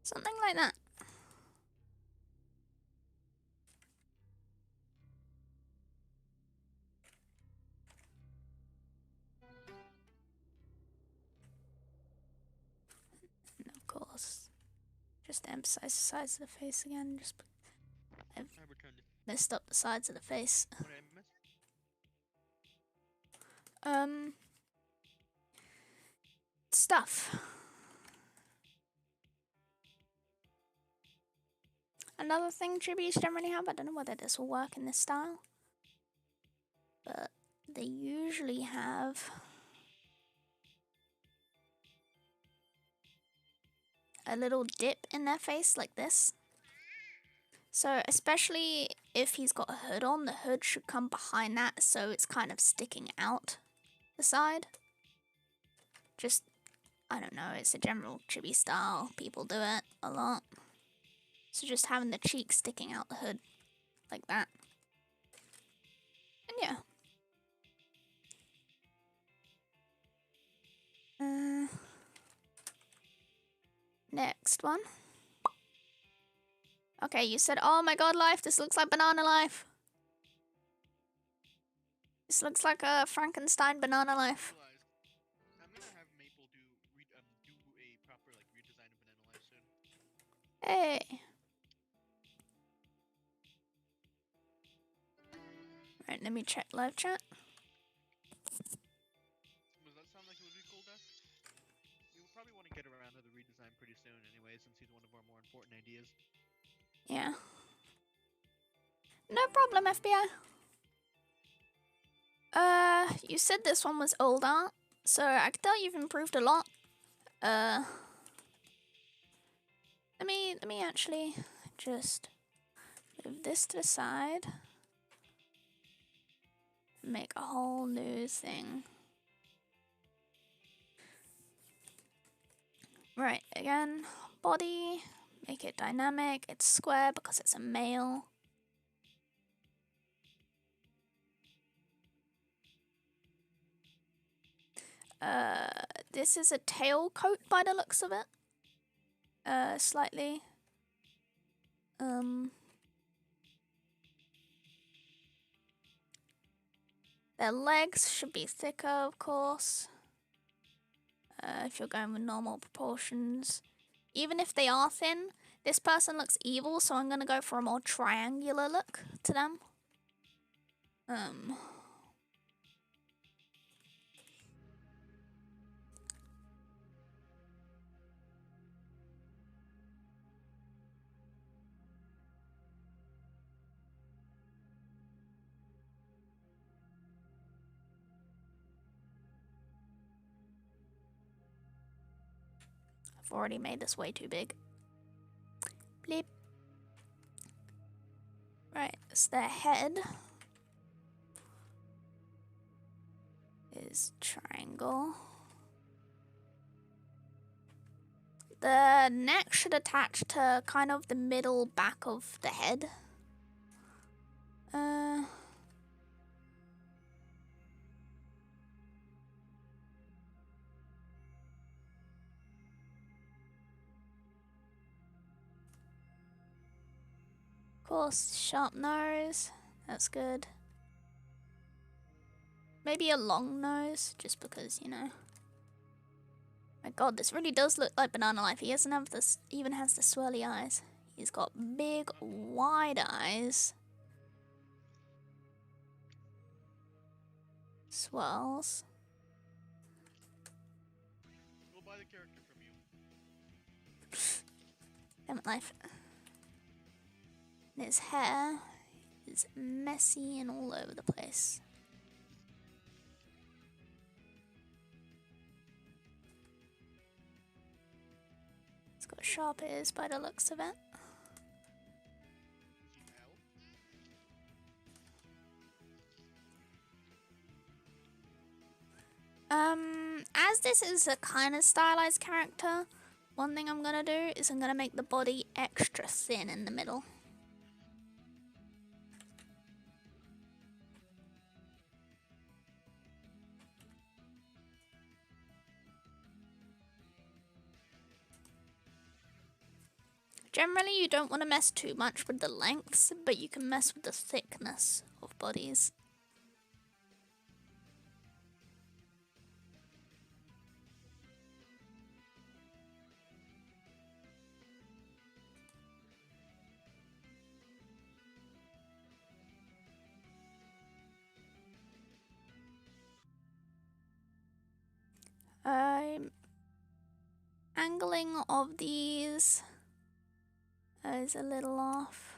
Something like that. And of course, just to emphasize the size of the face again, I've messed up the sides of the face. Stuff. Another thing tributes generally have, I don't know whether this will work in this style, but they usually have a little dip in their face like this. So especially if he's got a hood on, the hood should come behind that so it's kind of sticking out the side. Just, I don't know, it's a general chibi style. People do it a lot. So just having the cheek sticking out the hood like that. And yeah. Next one. Okay, you said, oh my god, Life, this looks like Banana Life. This looks like a Frankenstein Banana Life. I'm gonna have Maple do a proper like redesign of Banana Life soon. Hey. Right, let me check live chat. Does that sound like it would be cool, Dusk? We will probably want to get around to the redesign pretty soon anyway, since he's one of our more important ideas. Yeah. No problem, FBI. You said this one was old art, so I can tell you've improved a lot. Let me actually just move this to the side. Make a whole new thing. Right, again, body, make it dynamic, it's square because it's a male. This is a tail coat by the looks of it. Slightly. Their legs should be thicker, of course. If you're going with normal proportions. Even if they are thin, this person looks evil, so I'm gonna go for a more triangular look to them. I've already made this way too big. Bleep. Right, so their head is triangle. The neck should attach to kind of the middle back of the head. Of course, sharp nose. That's good. Maybe a long nose, just because, you know. My god, this really does look like Banana Life. He doesn't have this, even has the swirly eyes. He's got big, wide eyes. Swirls. We'll buy the character from you. Damn it, Life. And his hair is messy and all over the place. It's got sharp ears by the looks of it. As this is a kind of stylized character, one thing I'm gonna do is I'm gonna make the body extra thin in the middle. Generally, you don't want to mess too much with the lengths, but you can mess with the thickness of bodies. Angling of these is a little off.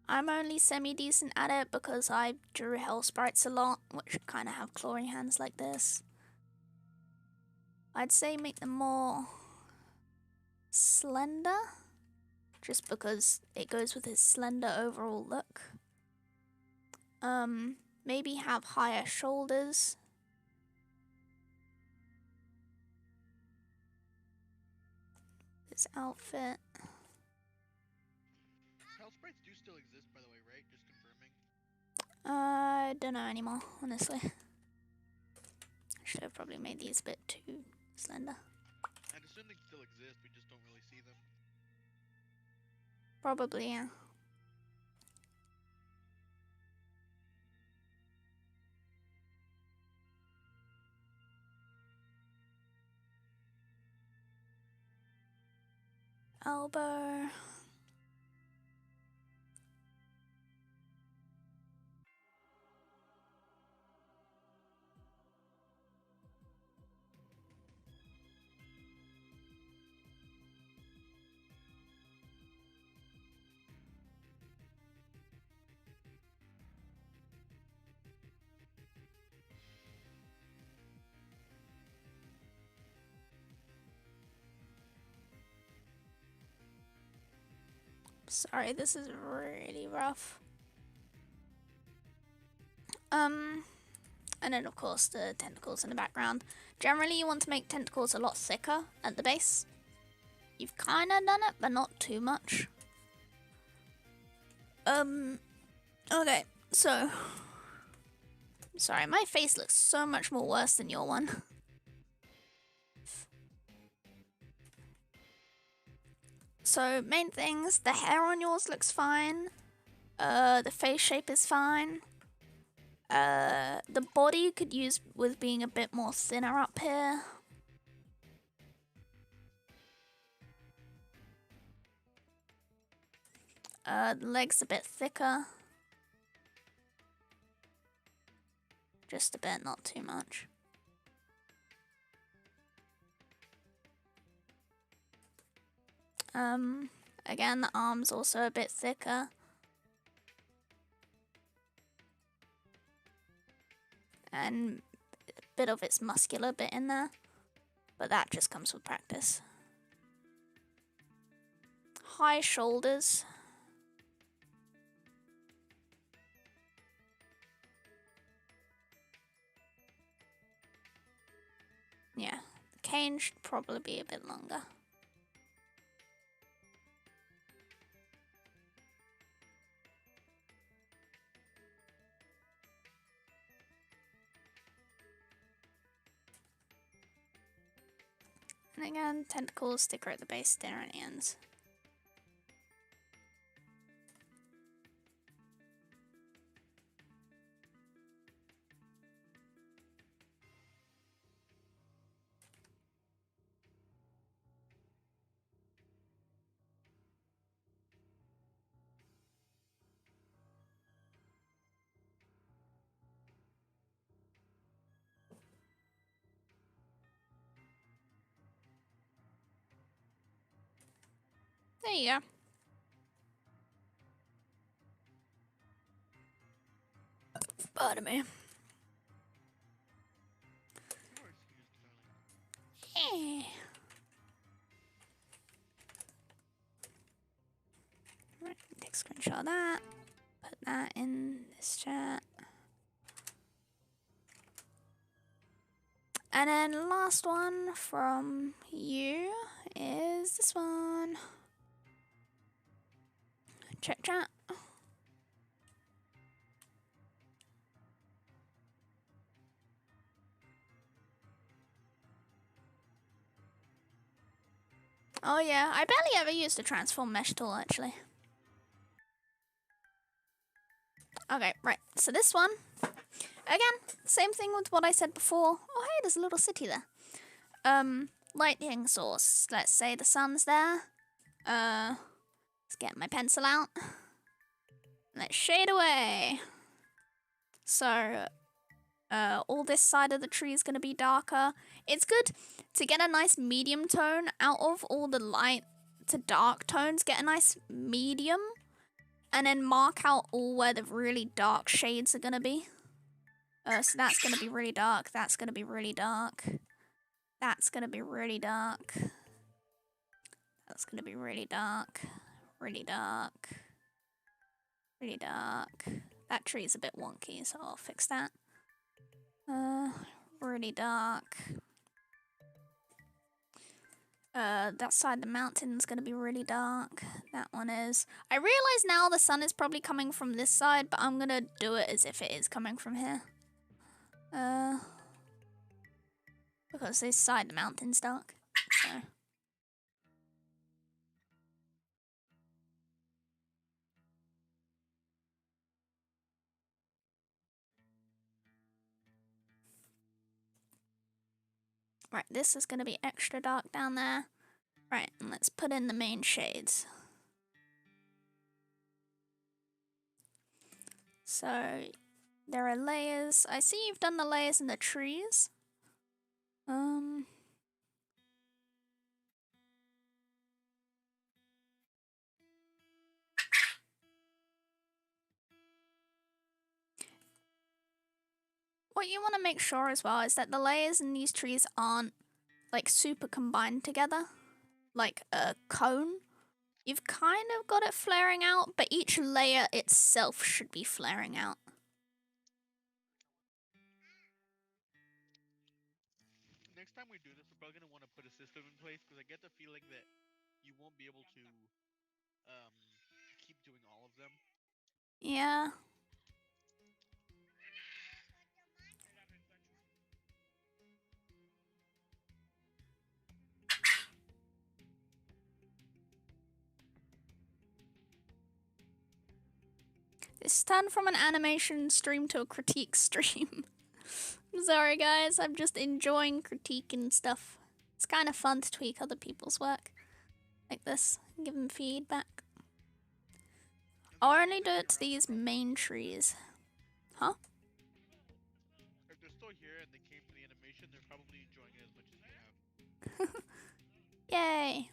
I'm only semi-decent at it because I drew Hell Sprites a lot, which kind of have clawing hands like this. I'd say make them more slender, just because it goes with his slender overall look. Maybe have higher shoulders. His outfit. Hell sprites do still exist, by the way, right? Just confirming. I don't know anymore, honestly. Should have probably made these a bit too slender. I'd assume they still exist, we just don't really see them. Probably, yeah. Elbow. Sorry, this is really rough. And then of course the tentacles in the background. Generally you want to make tentacles a lot thicker at the base. You've kind of done it, but not too much. Okay, so... Sorry, my face looks so much more worse than your one. So, main things, the hair on yours looks fine. The face shape is fine. The body could use with being a bit more thinner up here. The legs a bit thicker. Just a bit, not too much. Again, the arms also a bit thicker. And a bit of its muscular bit in there. But that just comes with practice. High shoulders. Yeah, the cane should probably be a bit longer. And again, tentacles thicker at the base, thinner at the ends. There you go. Pardon me. You are excused, darling. Eh. Right, take a screenshot of that. Put that in this chat. And then last one from you is this one. Check chat. Oh yeah, I barely ever used the transform mesh tool actually. Okay, right, so this one, again, same thing with what I said before. Oh hey, there's a little city there. Lighting source, let's say the sun's there. Let's get my pencil out. Let's shade away. So, all this side of the tree is going to be darker. It's good to get a nice medium tone out of all the light to dark tones. Get a nice medium. And then mark out all where the really dark shades are going to be. So that's going to be really dark. That's going to be really dark. That's going to be really dark. That's gonna be really dark. Really dark. Really dark. That tree's a bit wonky, so I'll fix that. Really dark. That side of the mountain's gonna be really dark. That one is. I realize now the sun is probably coming from this side, but I'm gonna do it as if it is coming from here. Because this side of the mountain's dark. So. Right, this is gonna be extra dark down there. Right, and let's put in the main shades. So, there are layers. I see you've done the layers in the trees. What you want to make sure as well is that the layers in these trees aren't like super combined together, like a cone. You've kind of got it flaring out, but each layer itself should be flaring out. Next time we do this, we're probably gonna want to put a system in place because I get the feeling that you won't be able to keep doing all of them. Yeah. This turned from an animation stream to a critique stream. I'm sorry guys, I'm just enjoying critique and stuff. It's kind of fun to tweak other people's work. Like this, give them feedback. I'll only do it to these main trees. Huh? If they're still here and they came for the animation, they're probably enjoying it as much as we have. Yay!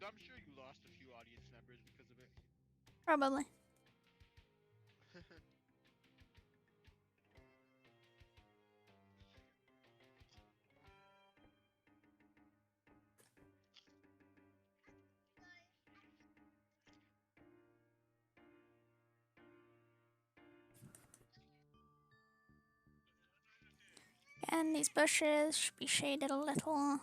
I'm sure you lost a few audience members because of it. Probably. And these bushes should be shaded a little.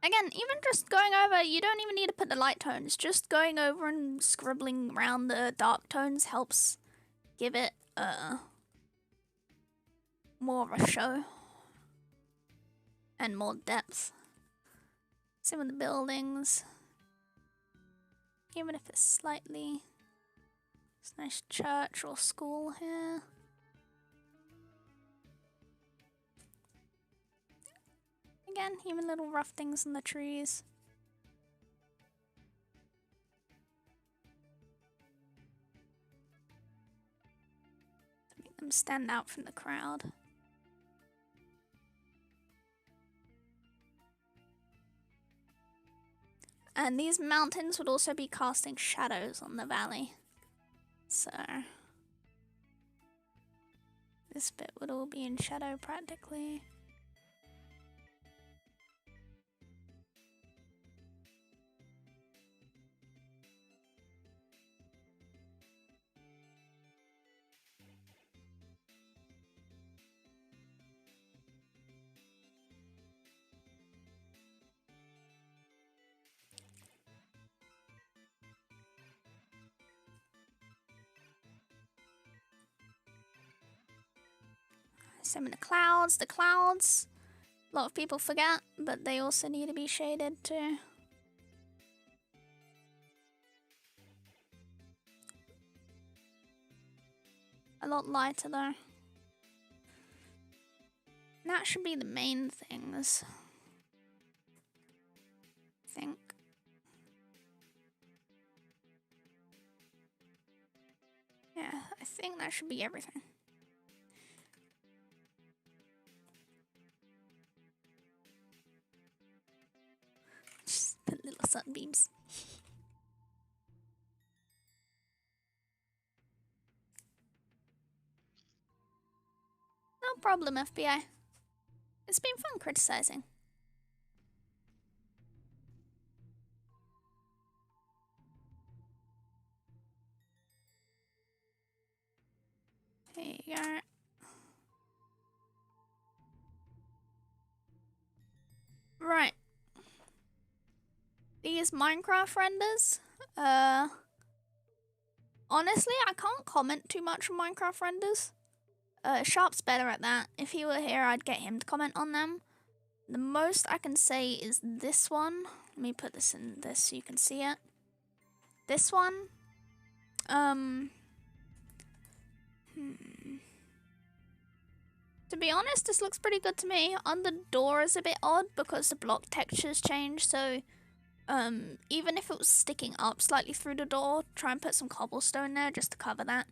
Again, even just going over, you don't even need to put the light tones. Just going over and scribbling around the dark tones helps give it more of a show. And more depth. Same with the buildings. Even if it's slightly... It's a nice church or school here. Again, even little rough things in the trees. To make them stand out from the crowd. And these mountains would also be casting shadows on the valley. So this bit would all be in shadow practically. Same in the clouds. The clouds, a lot of people forget, but they also need to be shaded too. A lot lighter though. That should be the main things. I think. Yeah, I think that should be everything. Just put little sunbeams. problem, FBI. It's been fun criticizing. There you go. Right. These Minecraft renders, honestly, I can't comment too much on Minecraft renders. Sharp's better at that. If he were here, I'd get him to comment on them. The most I can say is this one. Let me put this in this so you can see it. This one, to be honest, this looks pretty good to me. On the door is a bit odd because the block textures change, so even if it was sticking up slightly through the door, try and put some cobblestone there just to cover that.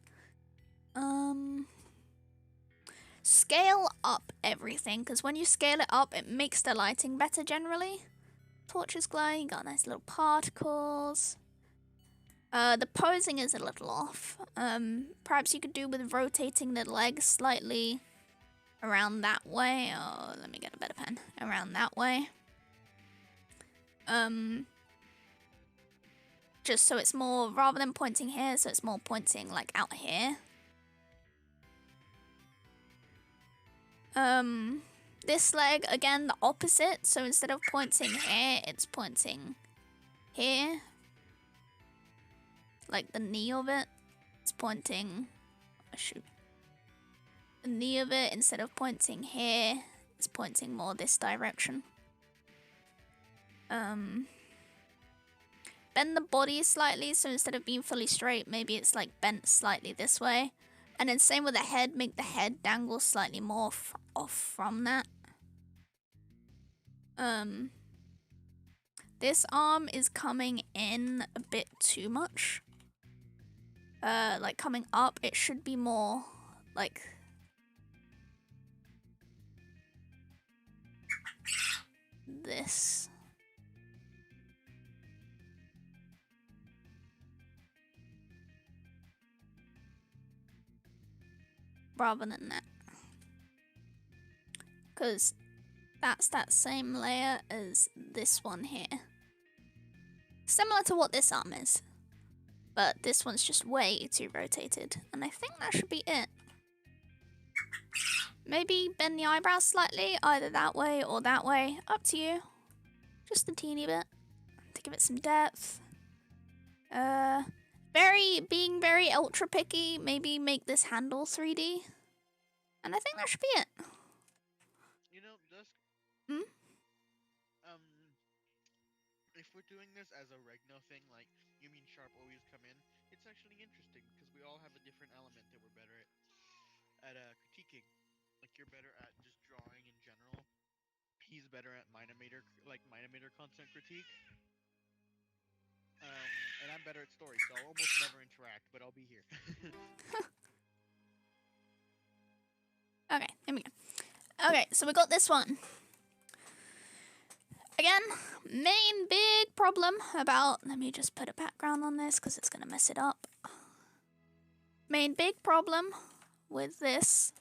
Scale up everything, because when you scale it up, it makes the lighting better generally. Torches glowing, you got nice little particles. The posing is a little off. Perhaps you could do with rotating the legs slightly around that way. Oh, let me get a better pen. Around that way. Just so it's more, rather than pointing here, so it's more pointing like out here. This leg, again, the opposite. So instead of pointing here, it's pointing here. Like the knee of it. It's pointing, oh shoot. The knee of it, instead of pointing here, it's pointing more this direction. Bend the body slightly, so instead of being fully straight, maybe it's like bent slightly this way. And then same with the head, make the head dangle slightly more off from that. This arm is coming in a bit too much. Like coming up, it should be more like this. Rather than that. Because that's that same layer as this one here. Similar to what this arm is. But this one's just way too rotated. And I think that should be it. Maybe bend the eyebrows slightly, either that way or that way. Up to you. Just a teeny bit. To give it some depth. Being very ultra picky, maybe make this handle 3D. And I think that should be it. You know, Dusk, if we're doing this as a Regno thing, like, you mean Sharp always come in, it's actually interesting, because we all have a different element that we're better at critiquing. Like, you're better at just drawing in general. He's better at Minomator content critique. And I'm better at story, so I'll almost never interact, but I'll be here. Okay, here we go. Okay, so we got this one. Again, main big problem about... Let me just put a background on this because it's going to mess it up. Main big problem with this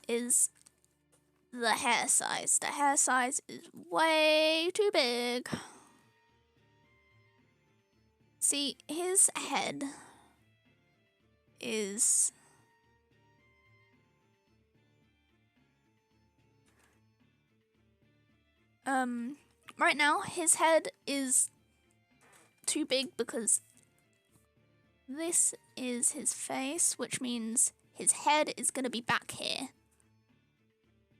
is the hair size. The hair size is way too big. See, his head is... right now, his head is too big because this is his face, which means his head is going to be back here.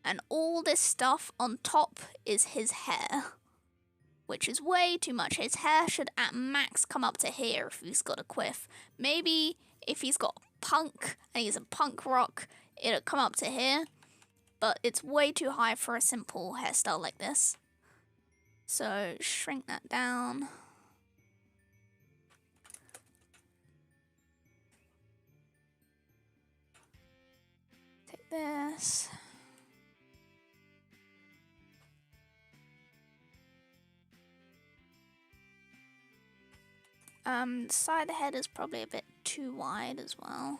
And all this stuff on top is his hair, which is way too much. His hair should at max come up to here if he's got a quiff. Maybe if he's got punk and he's a punk rock, it'll come up to here. But it's way too high for a simple hairstyle like this. So shrink that down. Take this. The side of the head is probably a bit too wide as well.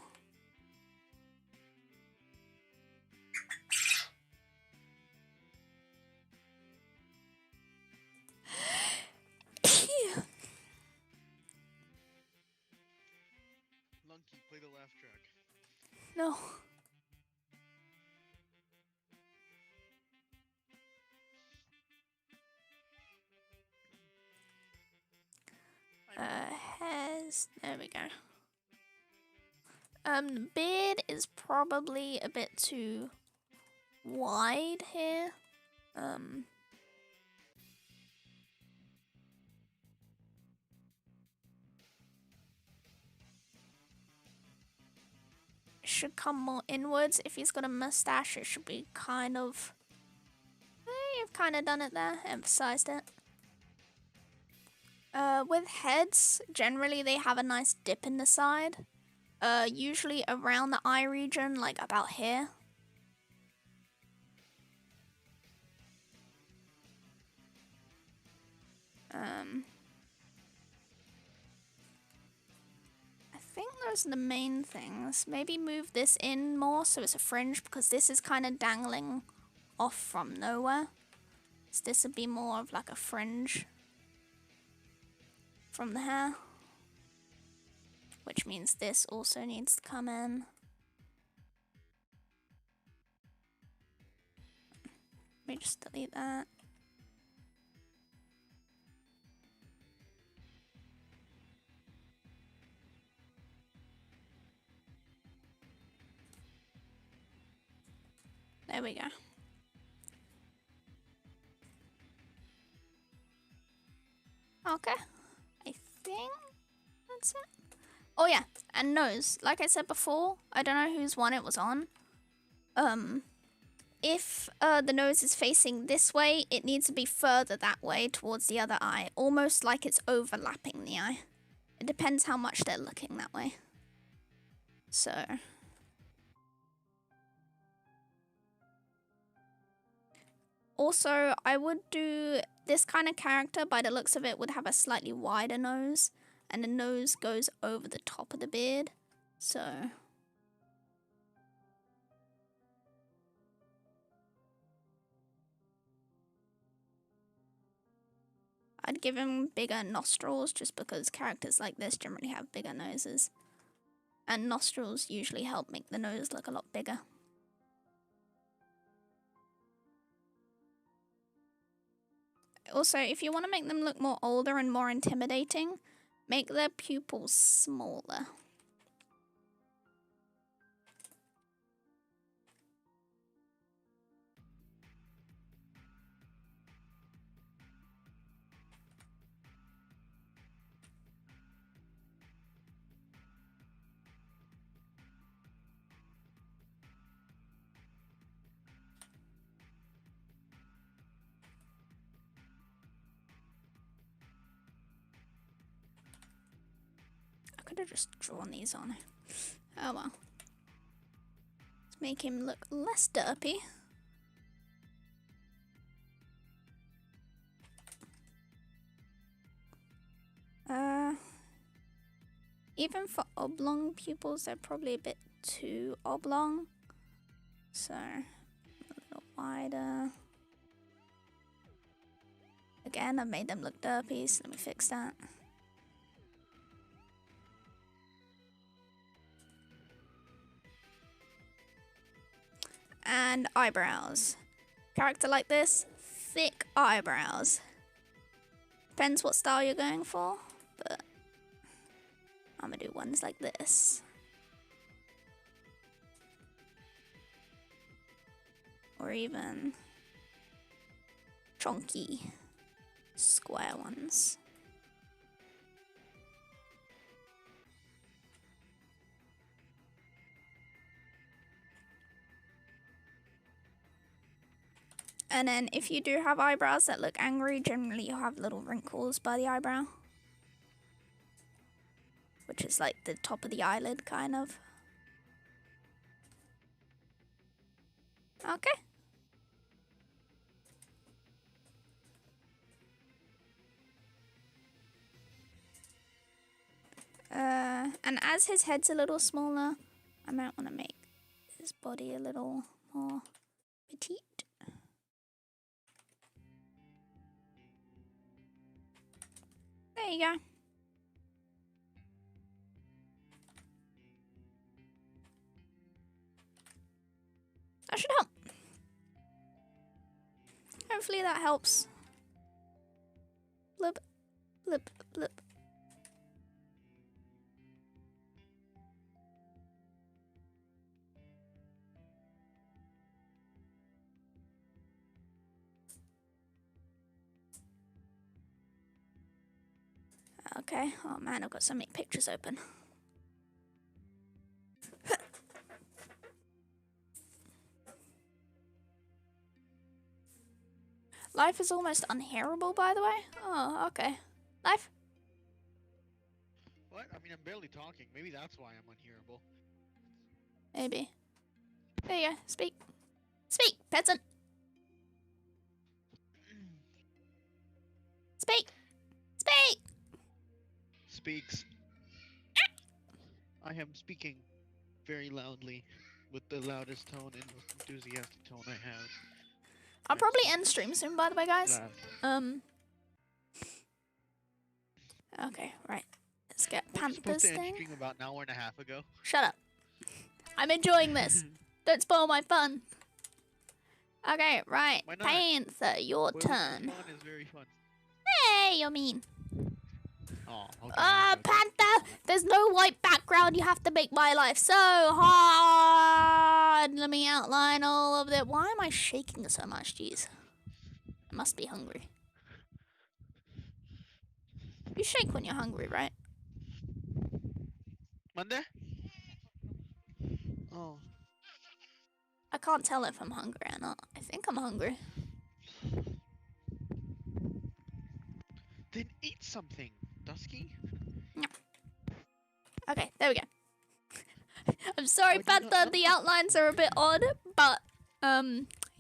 monkey, play the laugh track. No. Hairs. There we go. The beard is probably a bit too wide here. Should come more inwards. If he's got a mustache, it should be kind of... You've kind of done it there, emphasized it. With heads, generally they have a nice dip in the side. Usually around the eye region, like about here. I think those are the main things. Maybe move this in more so it's a fringe, because this is kind of dangling off from nowhere. So this would be more of like a fringe from the hair. Which means this also needs to come in. Let me just delete that. There we go. Okay. I think that's it. Oh yeah, and nose. Like I said before, I don't know whose one it was on. If the nose is facing this way, it needs to be further that way towards the other eye. Almost like it's overlapping the eye. It depends how much they're looking that way. So... Also, I would do this kind of character, by the looks of it, would have a slightly wider nose. And the nose goes over the top of the beard. So... I'd give him bigger nostrils just because characters like this generally have bigger noses. And nostrils usually help make the nose look a lot bigger. Also, if you want to make them look more older and more intimidating, make their pupils smaller. I could have just drawn these on. Oh well. Let's make him look less derpy. Even for oblong pupils, they're probably a bit too oblong. So, a little wider. Again, I've made them look derpy, so let me fix that. And eyebrows. Character like this, thick eyebrows. Depends what style you're going for, but I'm gonna do ones like this. Or even chunky, square ones. And then if you do have eyebrows that look angry, generally you'll have little wrinkles by the eyebrow. Which is like the top of the eyelid, kind of. Okay. And as his head's a little smaller, I might want to make his body a little more petite. There you go. Hopefully that helps. Blip, blip, blip. Okay. Oh man, I've got so many pictures open. Life is almost unhearable, by the way. Oh, okay. Life? What? I mean, I'm barely talking. Maybe that's why I'm unhearable. Maybe. There you go. Speak. Speak, peasant. Speak. Speak. Speaks. I am speaking very loudly with the loudest tone and most enthusiastic tone I have. I'll probably end stream soon, by the way, guys. Loud. Okay, right. Let's get We're supposed Panthers to end thing. stream about an hour and a half ago. Shut up. I'm enjoying this. Don't spoil my fun. Okay, right. Why not? Panther, your Well, turn. Fun is very fun. Hey, you're mean. Oh, okay. Panther, there's no white background. You have to make my life so hard. Let me outline all of it. Why am I shaking so much? Jeez. I must be hungry. You shake when you're hungry, right? Monday? Oh. I can't tell if I'm hungry or not. I think I'm hungry. Then eat something, Dusky. Okay, there we go. I'm sorry, Why do you not Panther, the outlines are a bit odd, but,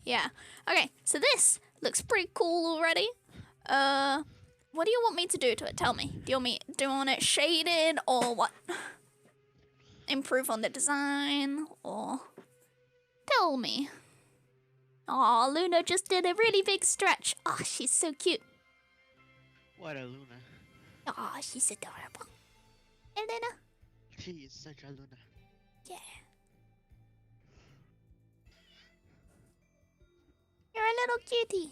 yeah. Okay, so this looks pretty cool already. What do you want me to do to it? Tell me. Do you want it shaded, or what? Improve on the design, or... Tell me. Aw, Luna just did a really big stretch. Aw, she's so cute. What a Luna. Aw, she's adorable. Hey, Luna. She is such a Luna. Yeah. You're a little cutie.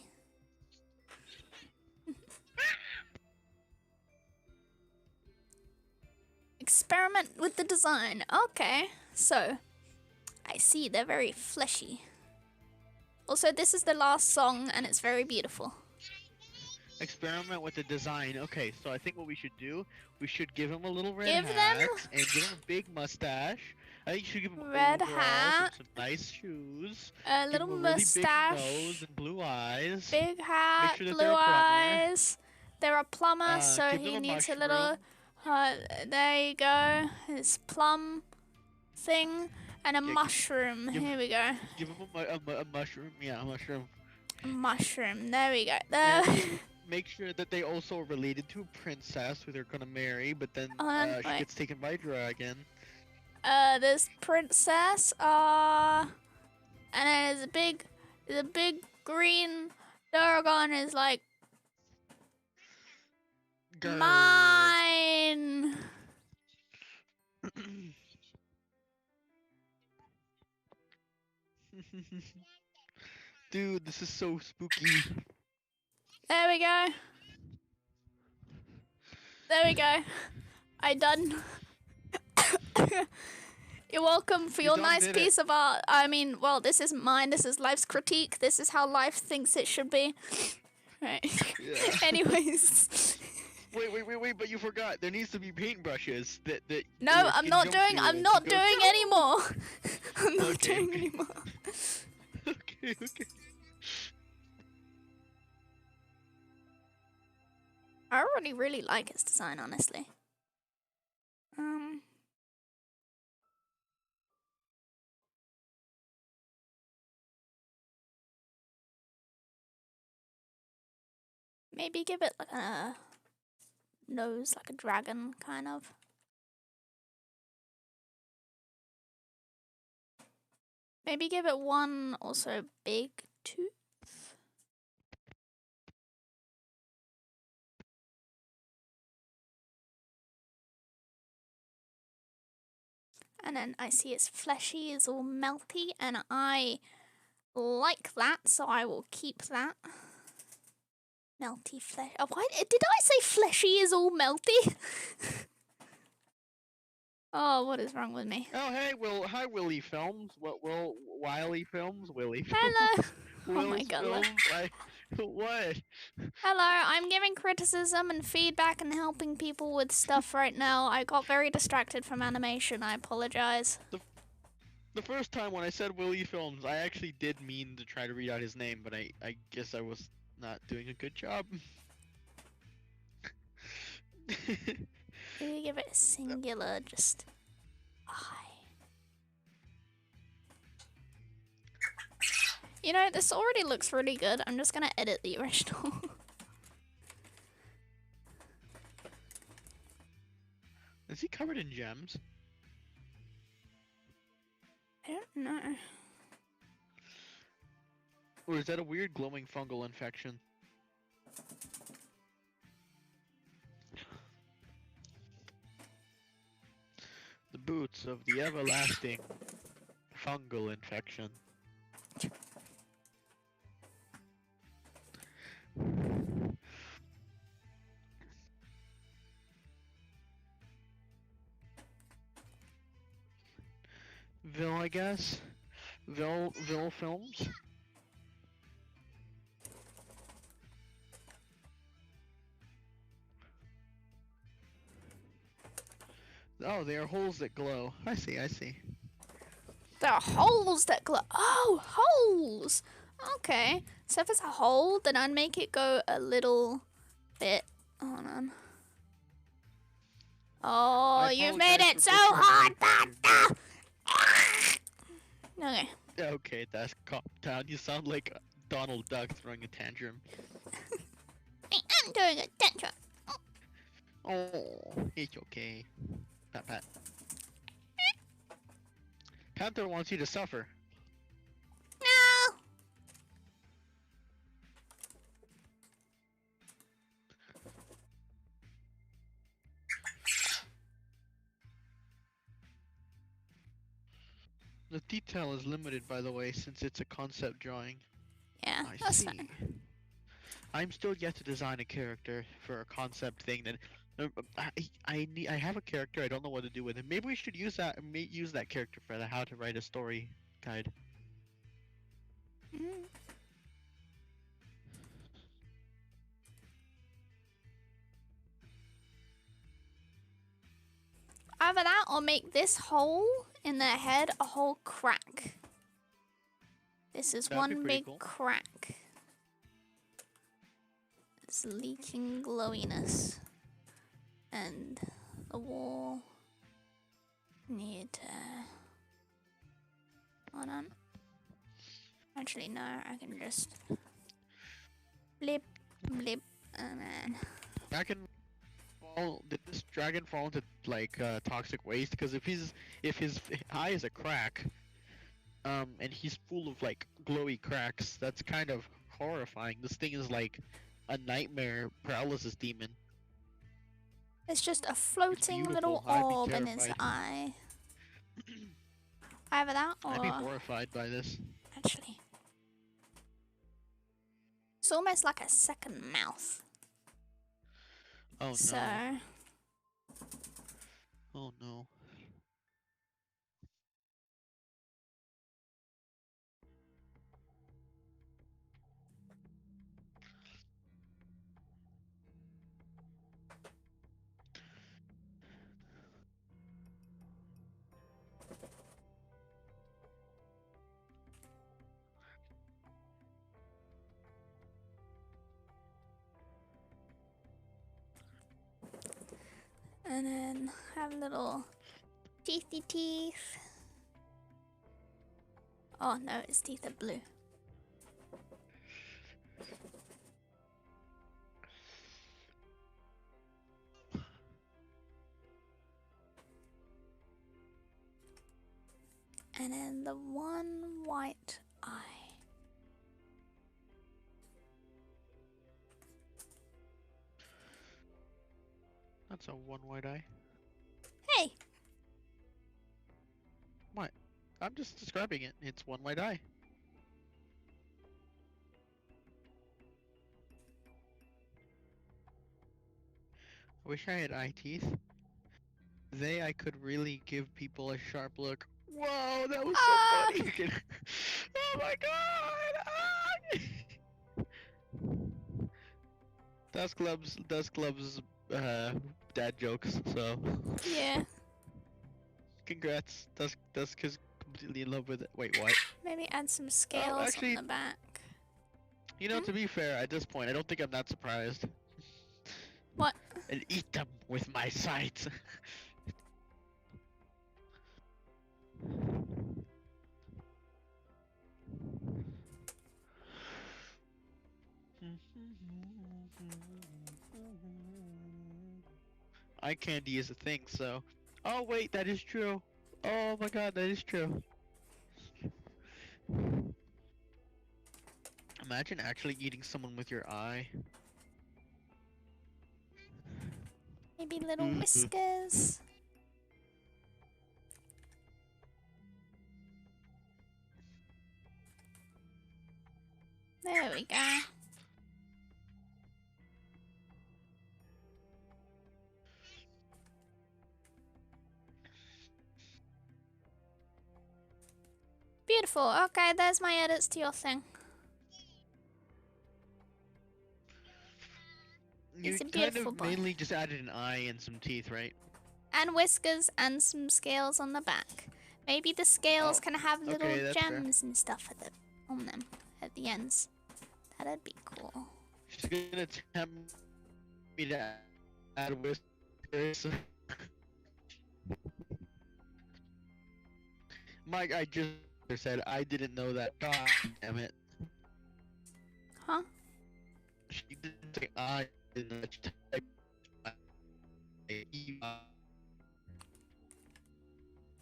Experiment with the design. Okay, so I see they're very fleshy. Also, this is the last song and it's very beautiful. Experiment with the design. Okay, so I think what we should do, we should give him a little red Give hat them- and give him a big mustache. I think you should give him Red overalls hat. and some nice shoes. A Give little him a really mustache, big nose and blue eyes. big hat, sure that blue they're a plumber. eyes. They're a plumber, so give he them a needs a mushroom. little. There you go. His plum thing and a Yeah, mushroom. give- Here we go. Give him a mushroom. Yeah, a mushroom. A mushroom. There we go. There. And make sure that they also are related to a princess who they're gonna marry, but then she wait. gets taken by a dragon. This princess. And then there's a big green dragon is like Grr. mine. Dude, this is so spooky. There we go. There we go. I done. You're welcome for You your done nice did it. piece of art. I mean, well, this isn't mine. This is life's critique. This is how life thinks it should be. Right. Yeah. Anyways. Wait, but you forgot. There needs to be paintbrushes that No, you I'm can not jump doing. to I'm and not go doing through. anymore. I'm not Okay, doing okay. anymore. Okay. I already really like his design, honestly. Maybe give it like a nose, like a dragon, kind of. Maybe give it one also big tooth. And then I see its fleshy is all melty, and I like that, so I will keep that. Melty flesh. Oh, why did I say fleshy is all melty? Oh, what is wrong with me? Oh, hey, hi, Willy Films. Will Wiley Films? Willy Films. Hello. Oh my Will's God, Films. What? Hello, I'm giving criticism and feedback and helping people with stuff right now. I got very distracted from animation. I apologize. The first time when I said Willy Films, I actually did mean to try to read out his name, but I guess I was not doing a good job. Maybe give it a singular, just I. You know, this already looks really good. I'm just gonna edit the original. Is he covered in gems? I don't know. Or is that a weird glowing fungal infection? The boots of the everlasting fungal infection. Vil, I guess. Vil Films. Oh, they are holes that glow. I see, I see. There are holes that glow. Oh, holes! Okay. So if it's a hole, then I'd make it go a little bit. Hold on. Oh, I you've made apologize it for so butchering hard, your Panda! Okay. Okay, that's calm down. You sound like Donald Duck throwing a tantrum. I am doing a tantrum. Oh, it's okay. Pat pat. Panther wants you to suffer. No! The detail is limited, by the way, since it's a concept drawing. Yeah, I that's see. fine. I'm still yet to design a character for a concept thing that I have a character. I don't know what to do with him. Maybe we should use that character for the how to write a story guide. Mm. Either that or make this hole in their head a whole crack. This is That'd be one pretty big cool. crack. It's leaking glowiness. And the wall need hold on. Actually no, I can just blip blip and then Dragon fall. Did this dragon fall into like toxic waste? Because if his eye is a crack, and he's full of like glowy cracks, that's kind of horrifying. This thing is like a nightmare paralysis demon. it's just a floating little beautiful. I'd be orb in his terrified. eye. Either that or I'd be horrified by this. actually. It's almost like a second mouth. Oh no. So Oh no. and then have little teethy teeth. Oh no, its teeth are blue. And then the one white eye. That's a one white eye. Hey! What? I'm just describing it. It's one white eye. I wish I had eye teeth. I could really give people a sharp look. Whoa, that was so Ah! funny! Oh my god! Ah! Dusk loves dad jokes, so Yeah. congrats. Dusk is completely in love with it. Wait, what? Maybe add some scales actually- on the back. You know, to be fair, at this point, I don't think I'm that surprised. What? And eat them with my sight. Eye candy is a thing, so. Oh wait, that is true. Oh my god, that is true. Imagine actually eating someone with your eye. Maybe little Mhm. whiskers. There we go. Beautiful. Okay, there's my edits to your thing. You It's a kind beautiful of boy. mainly just added an eye and some teeth, right? And whiskers and some scales on the back. Maybe the scales Oh, can have little okay, that's fair. gems and stuff on them at the ends. That'd be cool. She's gonna tempt me to add whiskers. Mike, I just said I didn't know that. God damn it. Huh? She didn't say I didn't know that. She typed I.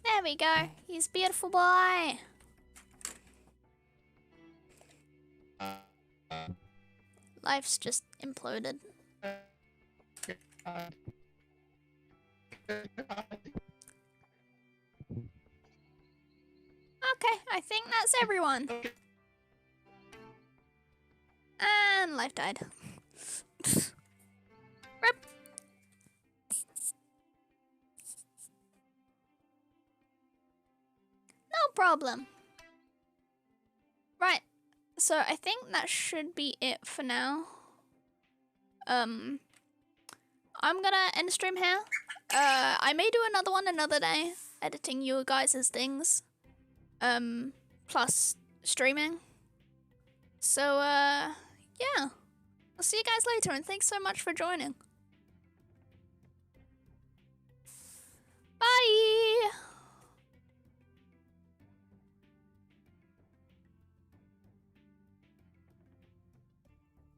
There we go. He's a beautiful boy. Life's just imploded. Okay, I think that's everyone. And life died. Rip. No problem. Right. So I think that should be it for now. I'm gonna end the stream here. I may do another one another day, editing you guys' things. Plus streaming. So, yeah. I'll see you guys later, and thanks so much for joining. Bye!